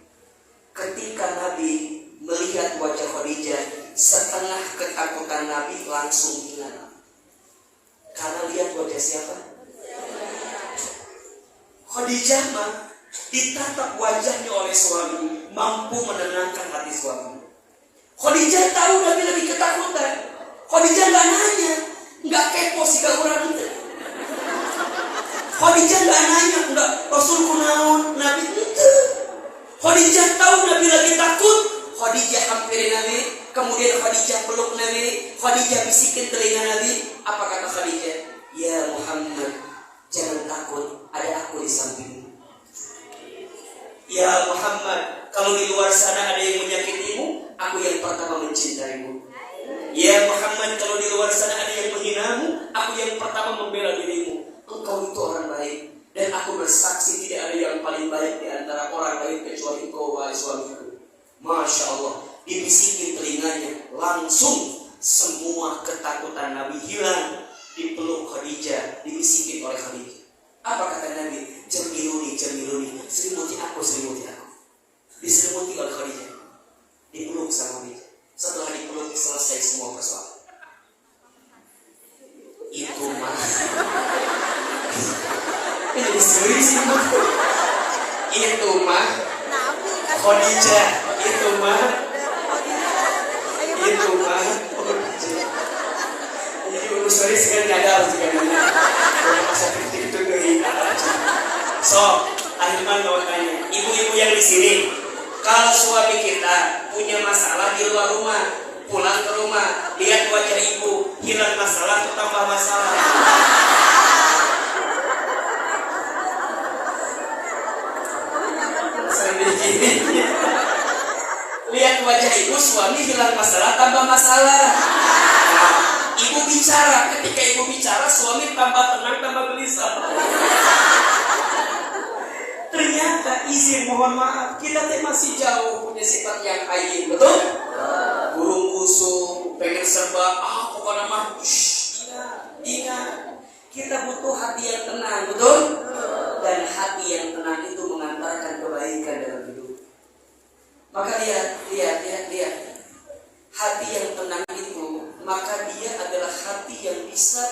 Ketika Nabi melihat wajah Khadijah, setengah ketakutan Nabi langsung hilang. Karena lihat wajah siapa? Khadijah mah ditatap wajahnya oleh suami, mampu menenangkan hati suami. Khadijah tahu Nabi lagi ketakutan. Khadijah gak nanya, gak kepo sih gak kurang itu. Khadijah gak nanya, enggak Rasul kunaon, Nabi itu. Khadijah tahu Nabi lagi takut. Khadijah hampirin Nabi, kemudian Khadijah peluk Nabi, Khadijah bisikin telinga Nabi. Apa kata Khadijah? Ya Muhammad, jangan takut, ada aku di sampingmu. Ya Muhammad, kalau di luar sana ada yang menyakitimu, aku yang pertama mencintaimu. Ya Muhammad, kalau di luar sana ada yang menghinamu, aku yang pertama membela dirimu. Engkau itu orang baik, dan aku bersaksi tidak ada yang paling baik di antara orang baik kecuali engkau, wahai suamiku. Masya Allah, dibisikin telinganya, langsung semua ketakutan Nabi hilang. Dipeluk Khadijah, dibisikin oleh Khadijah. Apa kata Nabi? Jamiluni, selimuti aku. Diselimuti oleh Khadijah, dipeluk sama Khadijah. Setelah dipeluk, selesai semua persoalan. Itu mah ini serius itu mah Khadijah, itu mah jadi urus serius kan nyadar juga nanya masa kritik itu kehilangan. So Ahilman mau tanya, ibu-ibu yang di sini, kalau suami kita punya masalah di luar rumah, pulang ke rumah, lihat wajah ibu, hilang masalah atau tambah masalah? Lihat wajah ibu, suami hilang masalah, tambah masalah. Nah, ibu bicara, ketika ibu bicara, suami tambah tenang, tambah gelisah. Ternyata izin mohon maaf, kita masih jauh punya sifat yang hayin, betul? Burung kusuk, pengen serba, pokoknya mah, ingat, kita butuh hati yang tenang, betul? Dan hati yang tenang itu mengantarkan kebaikan dalam hidup. Maka lihat, hati yang tenang itu, maka dia adalah hati yang bisa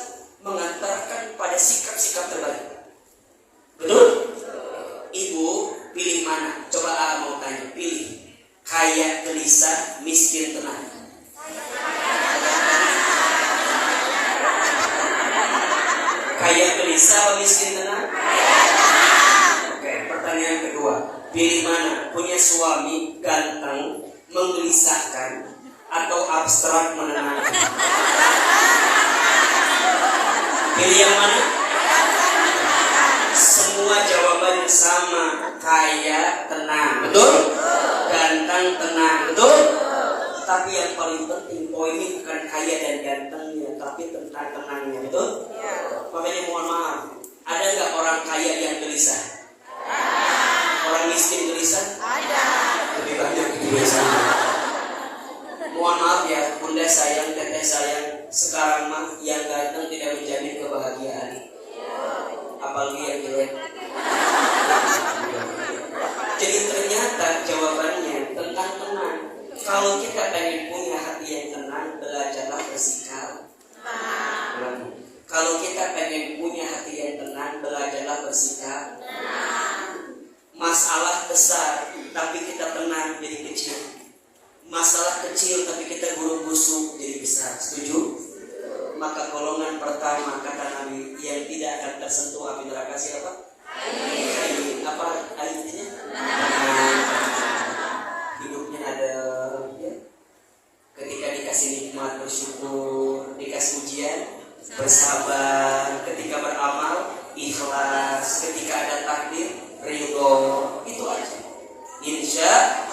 mengantarkan pada sikap-sikap terbaik. Betul? Ibu pilih mana? Coba mau tanya, pilih kaya gelisah, miskin tenang. Kaya gelisah atau miskin tenang? Oke, pertanyaan kedua, pilih mana? Punya suami ganteng, menggelisahkan, atau abstrak menenangkan? Pilih yang mana? Semua jawabannya sama, kaya tenang, betul? Ganteng tenang, betul? Tapi yang paling penting poinnya bukan kaya dan gantengnya, tapi tentang tenangnya, betul? Makanya mohon maaf, ada nggak orang kaya yang gelisah? Orang miskin gelisah? Ada. Lebih banyak gelisah. Mohon maaf ya, bunda sayang, teteh sayang, sekarang mah yang ganteng tidak menjamin kebahagiaan. Apalagi yang jelek. Jadi ternyata jawabannya tentang tenang. Kalau kita pengen punya hati yang tenang, belajarlah bersikap. Kalau kita pengen punya hati yang tenang, belajarlah bersikap. Masalah besar, tapi kita tenang jadi kecil. Masalah kecil, tapi kita gurung-gusuk jadi besar. Setuju? Maka golongan pertama kata Nabi yang tidak akan tersentuh api neraka siapa? Air. Apa airnya? Hidupnya ada ya. Ketika dikasih nikmat bersyukur, dikasih ujian bersabar, ketika beramal ikhlas, ketika ada takdir ridho, itu aja. Insya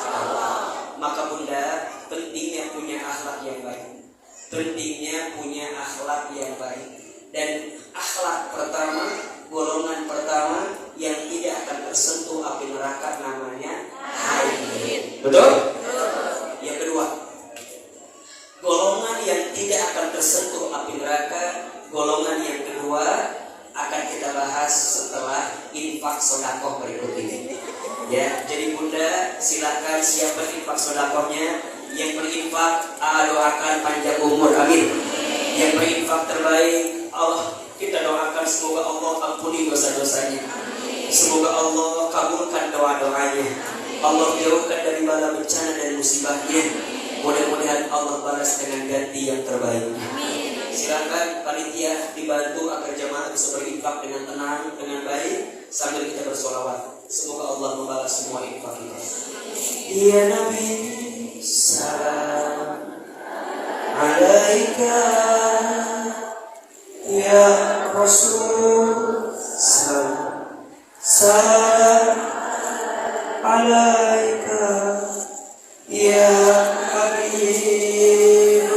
Allah. Maka bunda, pentingnya punya akhlak yang baik. Pentingnya punya akhlak yang baik. Dan akhlak pertama, golongan pertama yang tidak akan tersentuh api neraka namanya haid. Betul? Yang kedua, golongan yang tidak akan tersentuh api neraka, golongan yang kedua akan kita bahas setelah infak sedekah berikut ini. Ya, jadi bunda silakan siapkan infak sedekahnya. Yang berinfak doakan panjang umur, amin. Yang berinfak terbaik, Allah kita doakan semoga Allah ampuni dosa-dosanya. Semoga Allah kabulkan doa-doanya. Allah jauhkan dari bala bencana dan musibahnya. Mudah-mudahan Allah balas dengan ganti yang terbaik. Silakan panitia dibantu agar jamaah bisa berinfak dengan tenang, dengan baik sambil kita bersolawat. Semoga Allah membalas semua infak kita. Ya Nabi, salam alaika. Ya Rasul, salam alaika. Ya Habib,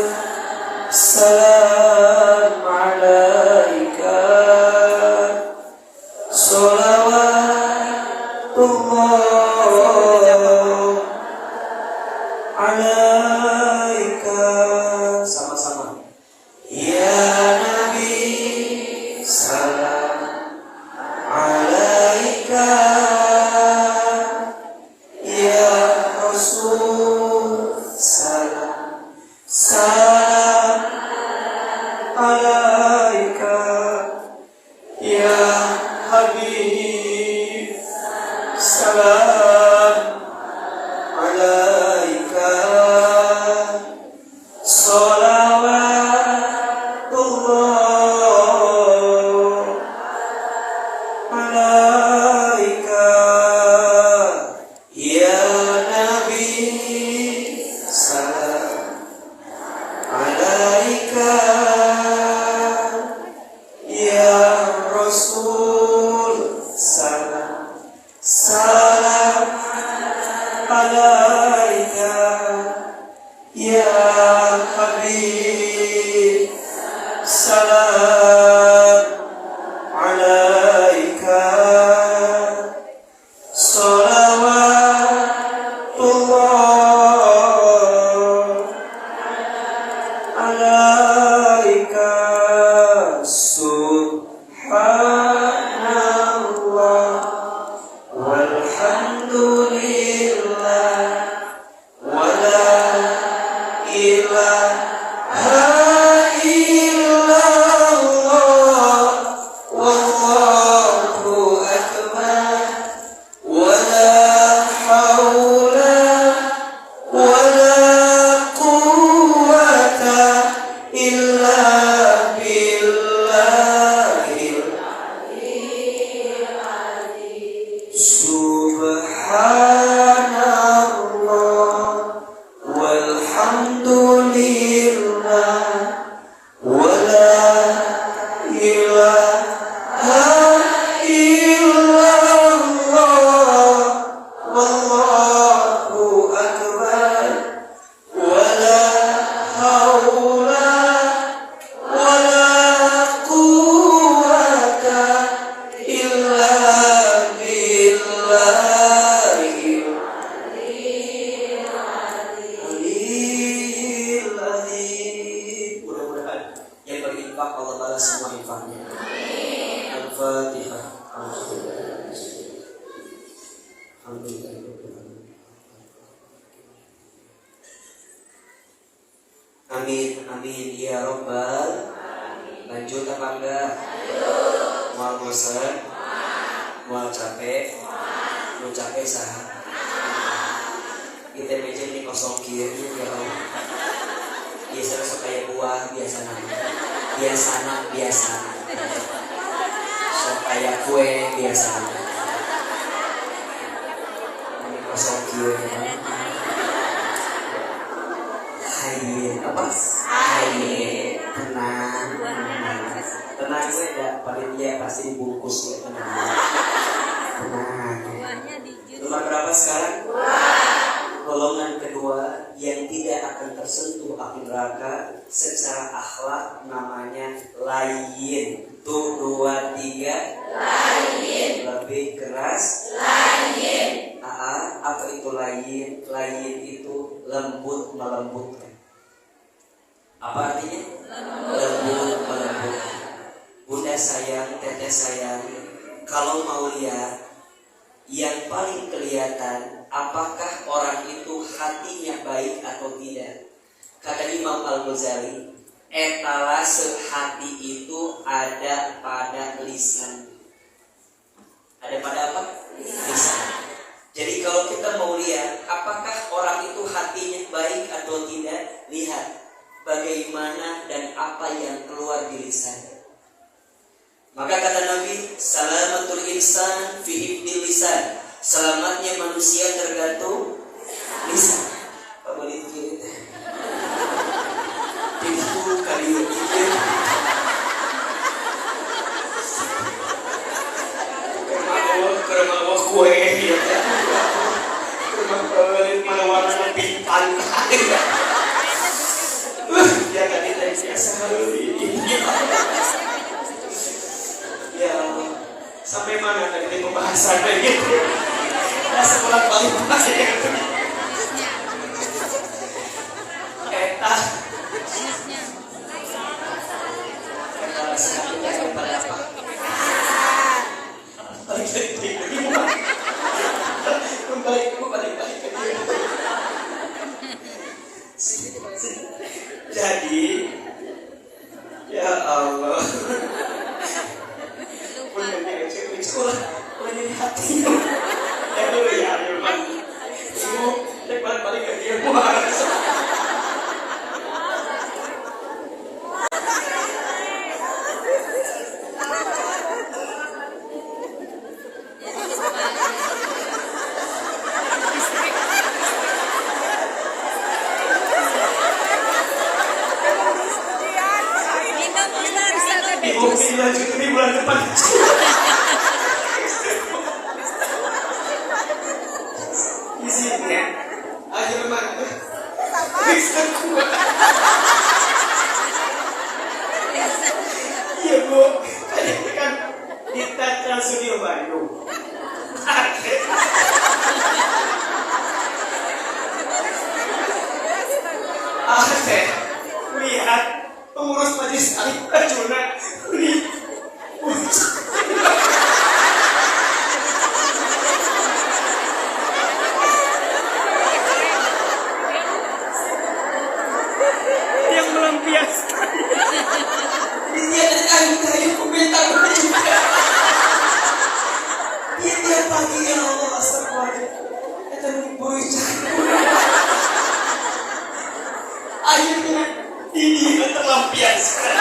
salam alaika. Salawatullah alaika. Sama-sama. Ya Nabi, salam alaika. Ya Rasul, salam Amin, amin ya robbal. Lanjut apa enggak? Mual bosan? Mual capek? Lu capek sah? Kita meja ini kosong kiri ya Allah. Biasa sok kayak buah biasa sok kayak kue biasa. Ini kosong kiri ya. Hai apa? Hai tenang. Tenang saja, panitia pasti dibungkus ya tenang. Buahnya di jus. Nomor berapa sekarang? Golongan kedua yang tidak akan tersentuh api neraka secara akhlak namanya layin. Tuh 2, 3. Layin. Lebih keras. Layin. Apa itu layin? Layin itu lembut melembutkan. Apa artinya? Lembut melembutkan. Bunda sayang, teteh sayang, kalau mau lihat yang paling kelihatan apakah orang itu hatinya baik atau tidak. Kata Imam Al-Ghazali, etalase hati itu ada pada lisan. Ada pada apa? Lisan. Jadi kalau kita mau lihat apakah orang itu hatinya baik atau tidak, lihat bagaimana dan apa yang keluar di lisan. Maka kata Nabi, salamatul insan fi hifdil lisan. Selamatnya manusia tergantung lisan. Apa boleh itu? Pintu kali itu. Kerma kue ya. Kerma warna pintan. Ya kan kita biasa ini. Ya, sampai mana tadi pembahasannya gitu? Ya sekolah balik aja. Eta. Eta rasanya daripada apa? Balik ke dia. Jadi, ya Allah. Sekolah ini hati ya dulu ya Irfan ibu balik ke dia buat ibu lanjut ini bulan depan. Isinya akhir mana? Bisa kuat. Iya bu, tadi kan kita Trans Studio Bandung. Lihat pengurus majelis taklim Arjuna yang melampiaskan. Dia dari kayu komentar juga. Dia tiap pagi ya Allah astagfirullah. Kita berbicara. Akhirnya ini terlampiaskan.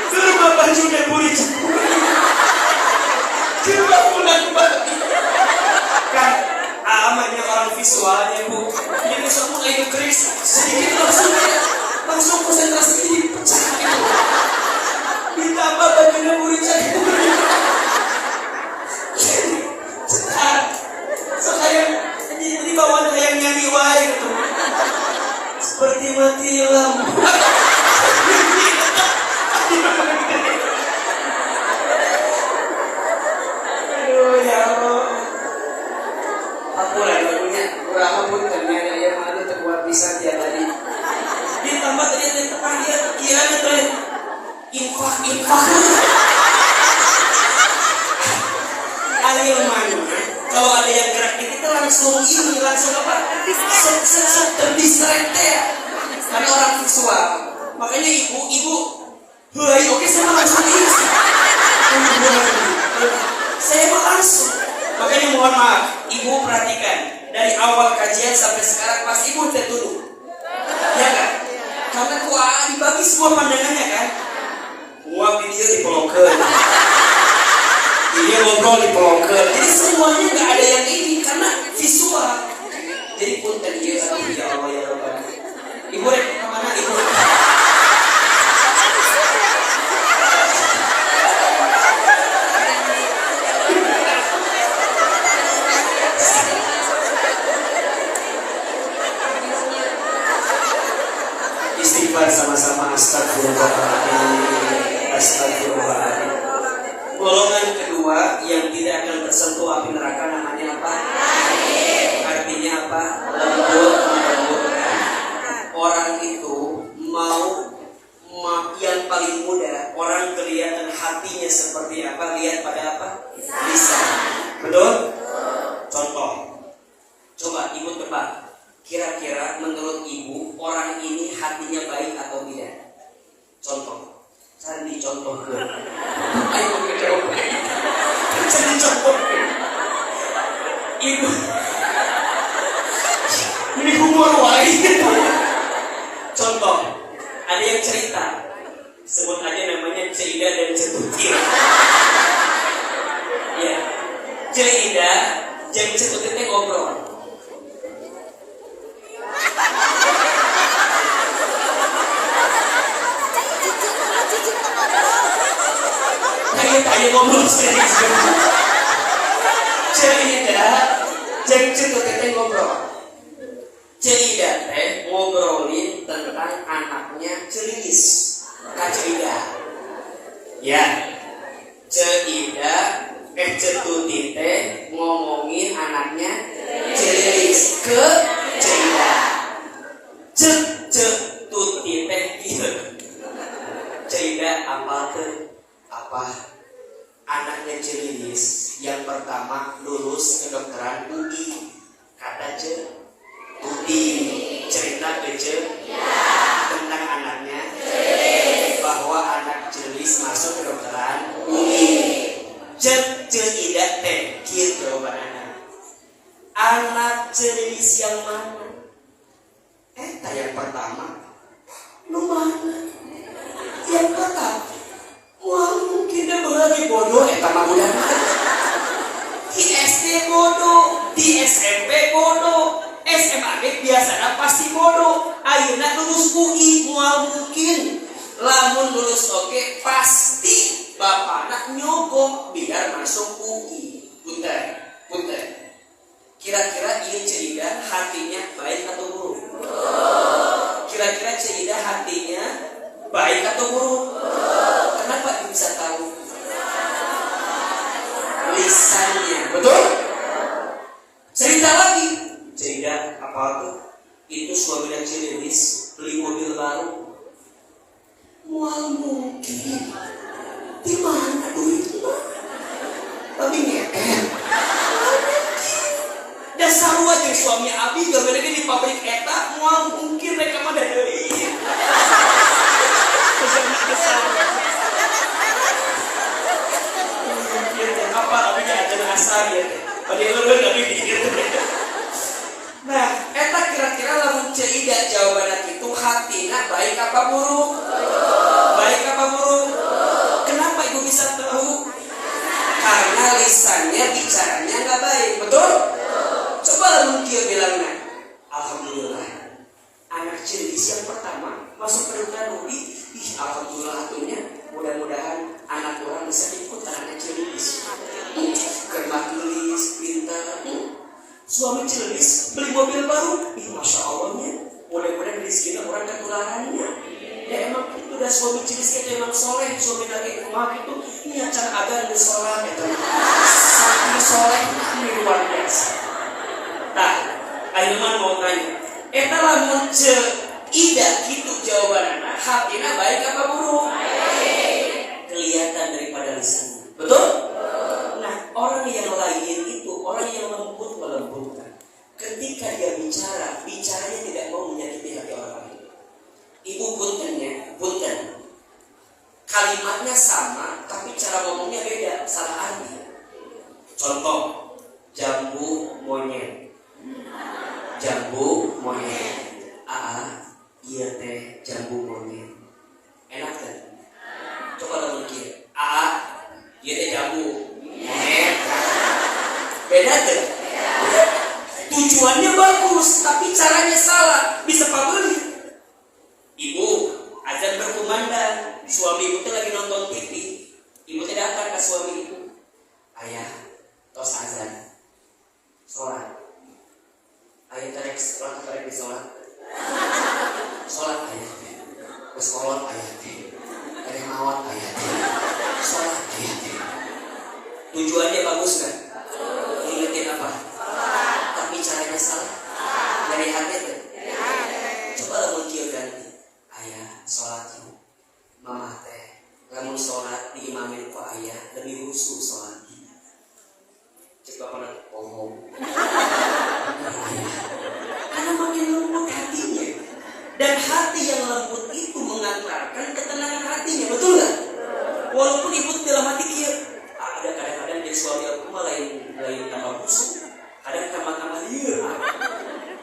Suruh Bapak juga buri. Coba pulang kembali. Kan amannya orang visualnya bu. Ini semua kayu keris sedikit langsung konsentrasi ini pecah gitu. Ditambah bagiannya buri jadi buri. Sekarang di bawah yang nyanyi wae gitu. Seperti mati lampu. Aduh ya Allah. Aku lah lagunya kurang pun ternyata yang mana terbuat bisa dia tadi. Ditambah tadi yang tekan dia kiranya tuh infak. ayo mana kalau ada yang gerak dikit kita langsung apa? Terdistract ya. Karena orang visual. Makanya ibu, hei, oke saya langsung isi. Saya mau langsung. Makanya mohon maaf, ibu perhatikan dari awal kajian sampai sekarang pasti ibu tertuduh. Ya kan? Karena dibagi semua pandangannya kan. Gua video dipelongker. Dia ngobrol dipelongker. Jadi semuanya nggak ada yang ini karena visual. Jadi punten dia kata ya Allah ya Rabbana. Ibu rek kemana ibu? Istighfar sama-sama astagfirullahaladzim. Astagfirullahaladzim. Golongan kedua yang tidak akan tersentuh api neraka namanya apa? Artinya apa? Lembut melembutkan. Orang itu mau yang paling mudah. Orang kelihatan hatinya seperti apa? Lihat pada apa? Lisan. Betul? Contoh. Coba ibu tebak. Kira-kira menurut ibu orang ini hatinya baik atau tidak? Contoh. Cari contoh ke. Ayo coba. Cari contoh. Ibu. Ini humor wae. Contoh. Ada yang cerita. Sebut aja namanya Ceida dan Cetutir. Ya. Ceida dan Cetutir ngobrol. Kayak ngobrol serius. Cerita, jadi cerita ngobrol. Cerita teh ngobrolin tentang anaknya Celilis. Kak Cerita. Ya. Cerita, Cetuti teh ngomongin anaknya Celilis ke Cerita. Cetuti teh gitu. Cerita apa anaknya Celilis yang pertama lulus kedokteran UI. Kata Tuti cerita ke tentang anaknya bahwa anak Celilis masuk kedokteran UI. Tidak teh kieu jawaban anak Celilis yang mana? Yang pertama nu mana? Yang pertama wah mungkin dia lagi bodoh, mah udah di SD bodoh, di SMP bodoh, SMA biasa pasti bodoh. Ayeuna lulus UI, mual mungkin lamun lulus oke pasti bapakna nyogok biar masuk UI. Punten. Kira-kira ini Cerida hatinya baik atau buruk? Kira-kira Cerida hatinya baik atau buruk? Kenapa bisa tahu? Lisannya, betul? Cerita lagi. Cerita apa tuh? Itu suami dan Celilis beli mobil baru. Wah mungkin. Di mana duit? Tapi ngeken. Dasar aja suami Abi gak mereka di pabrik eta. Wah mungkin mereka mah ada duit. Apa namanya aja asal ya. Padahal lu enggak mikir. Nah, eta kira-kira lamun Cerida jawabanna kitu hatina baik apa buruk? Baik apa buruk? Kenapa ibu bisa tahu? Karena lisannya bicaranya enggak baik, betul? Coba lamun kieu bilangna, alhamdulillah. Anak Celilis yang pertama masuk kedokteran UI, alhamdulillah atunya. Mudah-mudahan anak orang bisa ikut anaknya Celilis. Kerma gelis, pintar. Suami Celilis beli mobil baru. Masya Allahnya. Mudah-mudahan rezekinya orang ketularannya. Ya emang itu udah suami Celilis kita emang soleh. Suami lagi rumah itu ini acara agar dan sholat ya teman. Saking soleh ini luar biasa. Nah, Aiman mau tanya. Eta lamun Ida gitu jawabannya. Hatina baik apa buruk? Kelihatan daripada lisan. Betul? Nah, orang yang lain itu orang yang lembut melembutkan. Ketika dia bicara, bicaranya tidak mau menyakiti hati orang lain. Ibu punten. Kalimatnya sama, tapi cara ngomongnya beda, salah arti. Contoh, jambu monyet. Jambu monyet. Iya teh jambu monyet. Enak kan? Coba lo mikir. Iya teh jambu monyet. Beda kan? Tujuannya bagus, tapi caranya salah. Bisa pabeli. Ibu, azan berkumandang. Suami ibu lagi nonton TV. Ibu datang ke suami ibu. Ayah, tos azan. Sholat. Ayah tarik di sholat. Sholat ayah. Bersekolot ayah. Ada mawat ayah. Sholat ayah. Tujuannya bagus kan? Ingetin apa? Tapi caranya salah. Dari hati tuh. Coba lah muncul ganti. Ayah sholat yuk. Mama teh, kamu sholat diimamin ku ayah lebih khusyuk sholat. Coba pernah bohong. Karena makin lembut hatinya. Dan hati yang lembut itu mengantarkan ketenangan hatinya, betul nggak? Walaupun ibu dalam hati kia, ada kadang-kadang dari suami aku mah lain tambah busuk, kadang tambah liur.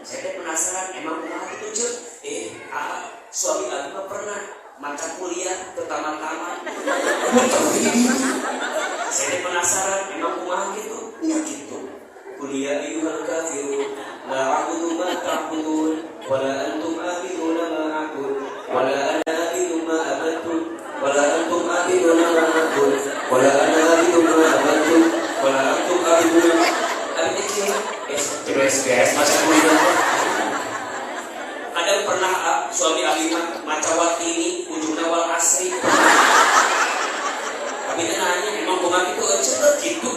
Saya penasaran, emang kumaha itu cek? Suami aku mah pernah mata kuliah pertama-tama. Saya penasaran, emang kumaha gitu? Ya gitu. Kuliah ayyuhal kafirun, la a'budu ma ta'budun, wa la antum a'biduna ma a'bud, wa la ana a'budu ma abadtum, wa la antum a'biduna ma a'bud, wa la ana a'budu ma abadtum, wa la antum a'biduna ma beres macam kuliah. Kadang pernah suami Abimah macawati ini ujungnya wal asri. Tapi dia nanya, emang kumaha itu aja gitu.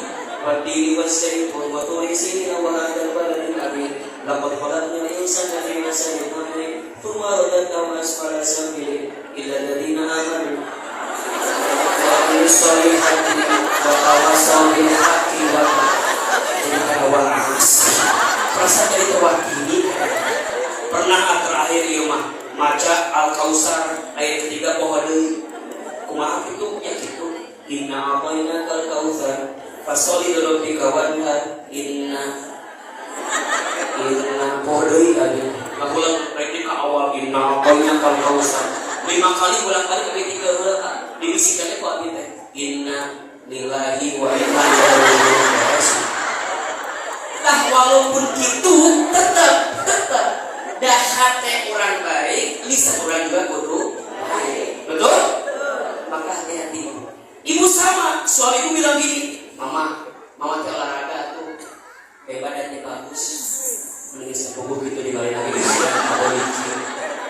Wadini wasyaiton wa turisini wa hadal baladil amin. Laqad khalaqnal insana fi ahsani taqwim. Thumma radadnahu asfala safilin illa alladziina aamanu wa amilus solihati wa tawassaw bil haqqi wa tawassaw. Perasaan dari tewakili. Pernah terakhir ieu mah maca Al-Kautsar ayat ketiga poho deui. Kumaha kitu? Ya kitu. Inna a'tainakal kautsar fasoli lirabbika wanhar inna podoi tadi. Ulang rek ka awal inna a'tainakal kautsar. 5 kali bolak-balik ketika heula dibisikannya ku abi teh. Inna lillahi wa inna ilaihi raji'un. Nah, walaupun gitu tetap dah hati orang baik, lisan orang juga kudu baik. Betul? Maka hati-hati. Ibu sama, suamiku bilang gini, Mama teh olahraga tuh, badannya bagus. Mending sepupu gitu dibalik lagi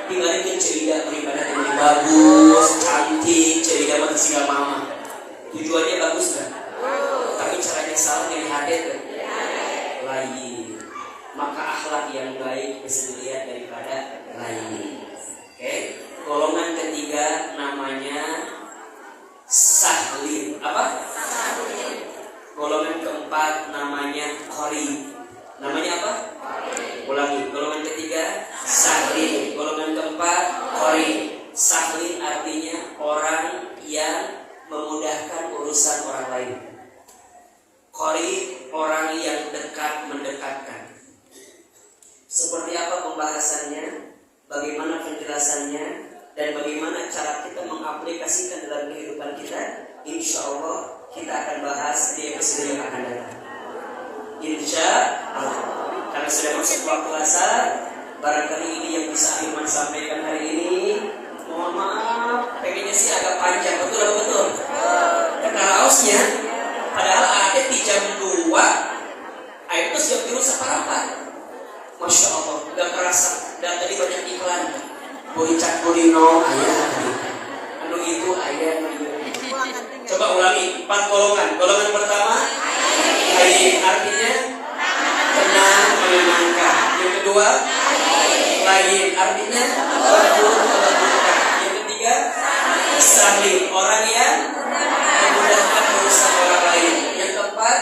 tinggalin cerita beribadah yang lebih bagus, cantik, cerita mati singa mama. Tujuannya bagus kan? Tapi caranya salah yang hati tuh. Lain. Maka akhlak yang baik bisa dilihat daripada lain. Oke. Golongan ketiga namanya sahlin. Apa? Sahlin. Golongan keempat namanya qori. Namanya apa? Qori. Ulangi. Golongan ketiga sahlin. Golongan keempat qori. Sahlin artinya orang yang memudahkan urusan orang lain. Qori orang yang dekat mendekatkan. Seperti apa pembahasannya, bagaimana penjelasannya, dan bagaimana cara kita mengaplikasikan dalam kehidupan kita, insya Allah kita akan bahas di episode yang akan datang. Insya Allah. Karena sudah masuk waktu asar, barangkali ini yang bisa Iman sampaikan hari ini. Mohon maaf, pengennya sih agak panjang, betul. Karena rausnya, padahal ada di jam 2, air itu siap tiru seperempat. Masya Allah, gak kerasa. Dan tadi banyak iklan. Buricak burino ayah. Anu itu ayah. Coba ulangi 4 golongan. Golongan pertama lain, artinya tenang, menenangkan. Yang kedua lain, artinya lembut, melembutkan. Yang ketiga sahlin, orang yang memudahkan urusan orang lain. Yang keempat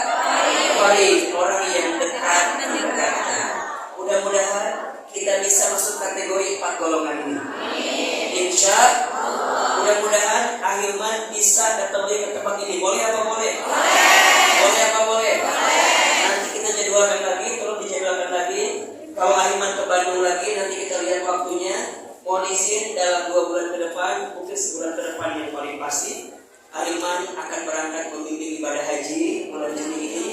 pasti Aliman akan berangkat membimbing ibadah haji bulan Juni ini.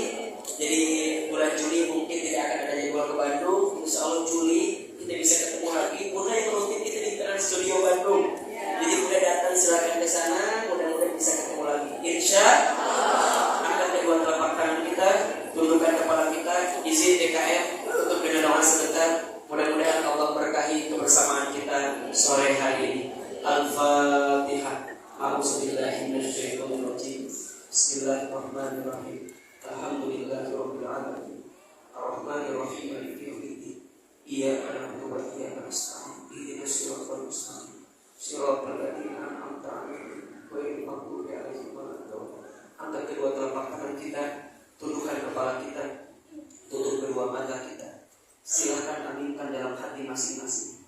Jadi bulan Juni mungkin tidak akan ada jadwal ke Bandung. Insya Allah Juli kita bisa ketemu lagi. Bunda yang mungkin kita di Trans Studio Bandung. Jadi Bunda datang silakan ke sana. Mudah-mudahan bisa ketemu lagi. Insya Allah. Angkat kedua telapak tangan kita, tundukkan kepala kita, izin DKM untuk dengan doa sebentar. Mudah-mudahan Allah berkahi kebersamaan kita sore hari ini. Al-Fatihah. A'udzubillahi minasyaitonirrajim. Bismillahirrahmanirrahim. Alhamdulillahirabbil alamin. Arrahmanirrahim. Maliki yaumiddin. Iyyaka na'budu wa iyyaka nasta'in. Ihdinas siratal mustaqim. Siratal ladzina an'amta 'alaihim ghairil maghdubi 'alaihim waladdallin. Angkat kedua telapak tangan kita, tundukkan kepala kita, tutup kedua mata kita. Silakan aminkan dalam hati masing-masing.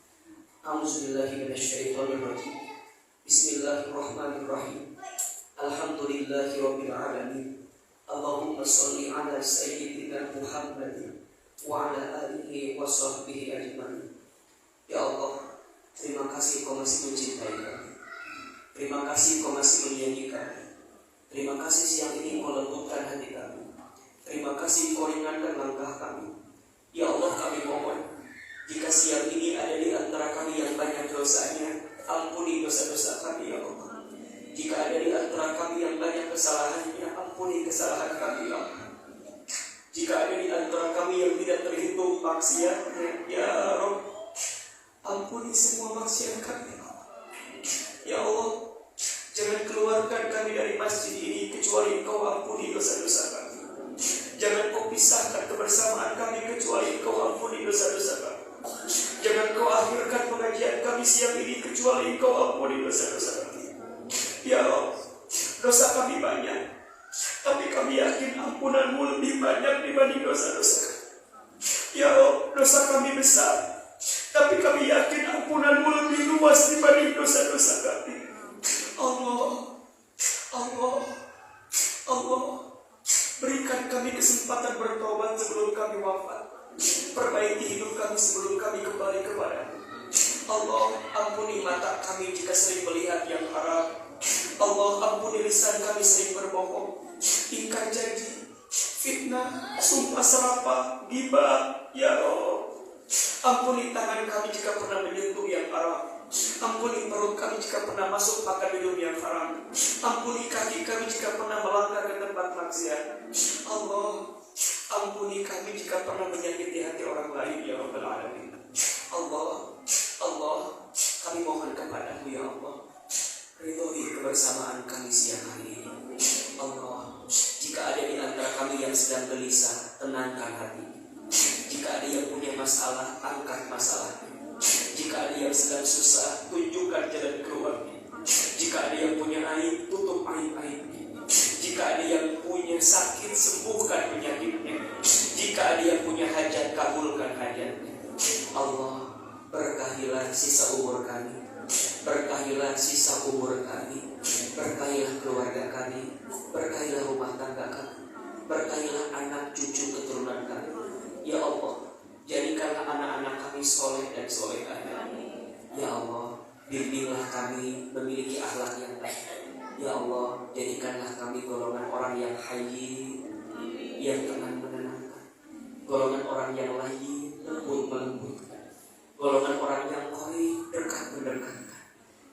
A'udzubillahi minasyaitonirrajim. Bismillahirrahmanirrahim. Alhamdulillahirabbil alamin. Allahumma shalli ala sayyidina Muhammadin wa ala alihi wa sahbihi ajmain. Ya Allah, terima kasih Kau masih mencintai kami. Terima kasih Kau masih menyayangi kami. Terima kasih siang ini Kau lembutkan hati kami. Terima kasih Kau ringankan langkah kami. Ya Allah, kami mohon, jika siang ini ada di antara kami yang banyak dosanya, ampuni dosa-dosa kami ya Allah. Jika ada di antara kami yang banyak kesalahannya, ampuni kesalahan kami ya Allah. Jika ada di antara kami yang tidak terhitung maksiatnya, ya Rabb, ampuni semua maksiat kami ya Allah. Ya Allah, jangan keluarkan kami dari masjid ini kecuali Engkau ampuni dosa-dosa kami. Jangan Kau pisahkan kebersamaan kami kecuali Engkau ampuni dosa-dosa kami. Jangan Kau akhirkan pengajian kami siang ini kecuali Engkau ampuni dosa-dosa kami. Ya Allah, dosa kami banyak, tapi kami yakin ampunanmu lebih banyak dibanding dosa-dosa kami. Ya Allah, dosa kami besar, tapi kami yakin ampunanmu lebih luas dibanding dosa-dosa kami. Allah, Allah, Allah, berikan kami kesempatan bertobat sebelum kami wafat. Perbaiki hidup kami sebelum kami kembali kepada-Mu. Allah, ampuni mata kami jika sering melihat yang haram. Allah, ampuni lisan kami sering berbohong, ingkar janji, fitnah, sumpah serapah, ghibah. Ya Allah, ampuni tangan kami jika pernah menyentuh yang haram. Ampuni perut kami jika pernah masuk makan minum yang haram. Ampuni kaki kami jika pernah melangkah ke tempat maksiat. Allah, ampuni kami jika pernah menyakiti hati orang lain ya Rabbal Alamin. Allah, Allah, kami mohon kepada-Mu ya Allah, ridhoi kebersamaan kami siang hari ini. Allah, jika ada di antara kami yang sedang gelisah, tenangkan hati. Jika ada yang punya masalah, angkat masalahnya. Jika ada yang sedang susah, tunjukkan jalan keluarnya. Jika ada yang punya aib, tutup aib-aibnya. Jika ada yang punya sakit, sembuhkan penyakitnya. Jika ada yang punya hajat, kabulkan hajatnya. Allah, berkahilah sisa umur kami. Berkahilah sisa umur kami. Berkahilah keluarga kami. Berkahilah rumah tangga kami. Berkahilah anak cucu keturunan kami. Ya Allah, jadikanlah anak-anak kami soleh dan solehah. Ya Allah, bimbinglah kami memiliki akhlak yang baik. Ya Allah, jadikanlah kami golongan orang yang hayy, yang tenang menenangkan, golongan orang yang layyin, lembut melembutkan, golongan orang yang qori, dekat mendekatkan.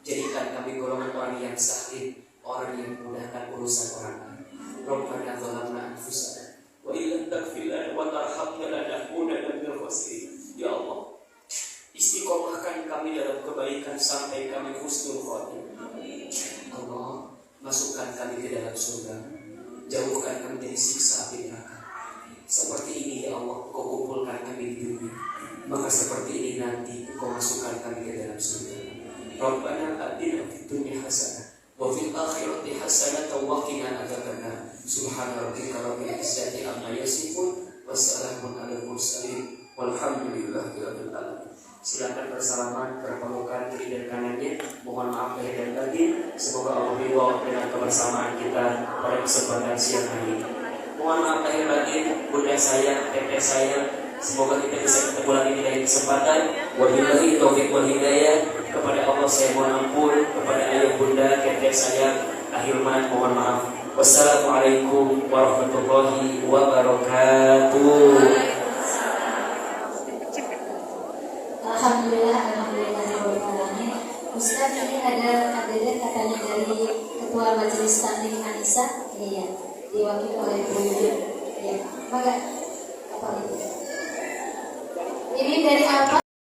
Jadikan kami golongan orang yang sahih, orang yang memudahkan urusan orang lain. Rabbana zalamna anfusana wa illam taghfir lana wa tarhamna lanakunanna minal khasirin. Ya Allah, istiqomahkan kami dalam kebaikan sampai kami husnul khotimah. Allah, masukkan kami ke dalam surga, jauhkan kami dari siksa api neraka. Seperti ini ya Allah, Kau kumpulkan kami di dunia, maka seperti ini nanti Kau masukkan kami ke dalam surga. Rabbana atina fid dunya hasanah wa fil akhirati hasanah wa qina adzabannar. Subhana rabbika rabbil izzati amma yasifun, wassalamun alal mursalin, walhamdulillahi rabbil alamin. Silakan bersalaman, berpelukan kiri dan kanannya. Mohon maaf lahir dan batin. Semoga Allah ridho dengan kebersamaan kita pada kesempatan siang hari ini. Mohon maaf lahir batin, bunda saya, teteh saya, Semoga kita bisa ketemu lagi di lain kesempatan. Wabillahi taufiq wal hidayah. Kepada Allah saya mohon ampun, kepada ayah bunda, kakek saya, akhir mohon maaf. Wassalamualaikum warahmatullahi wabarakatuh.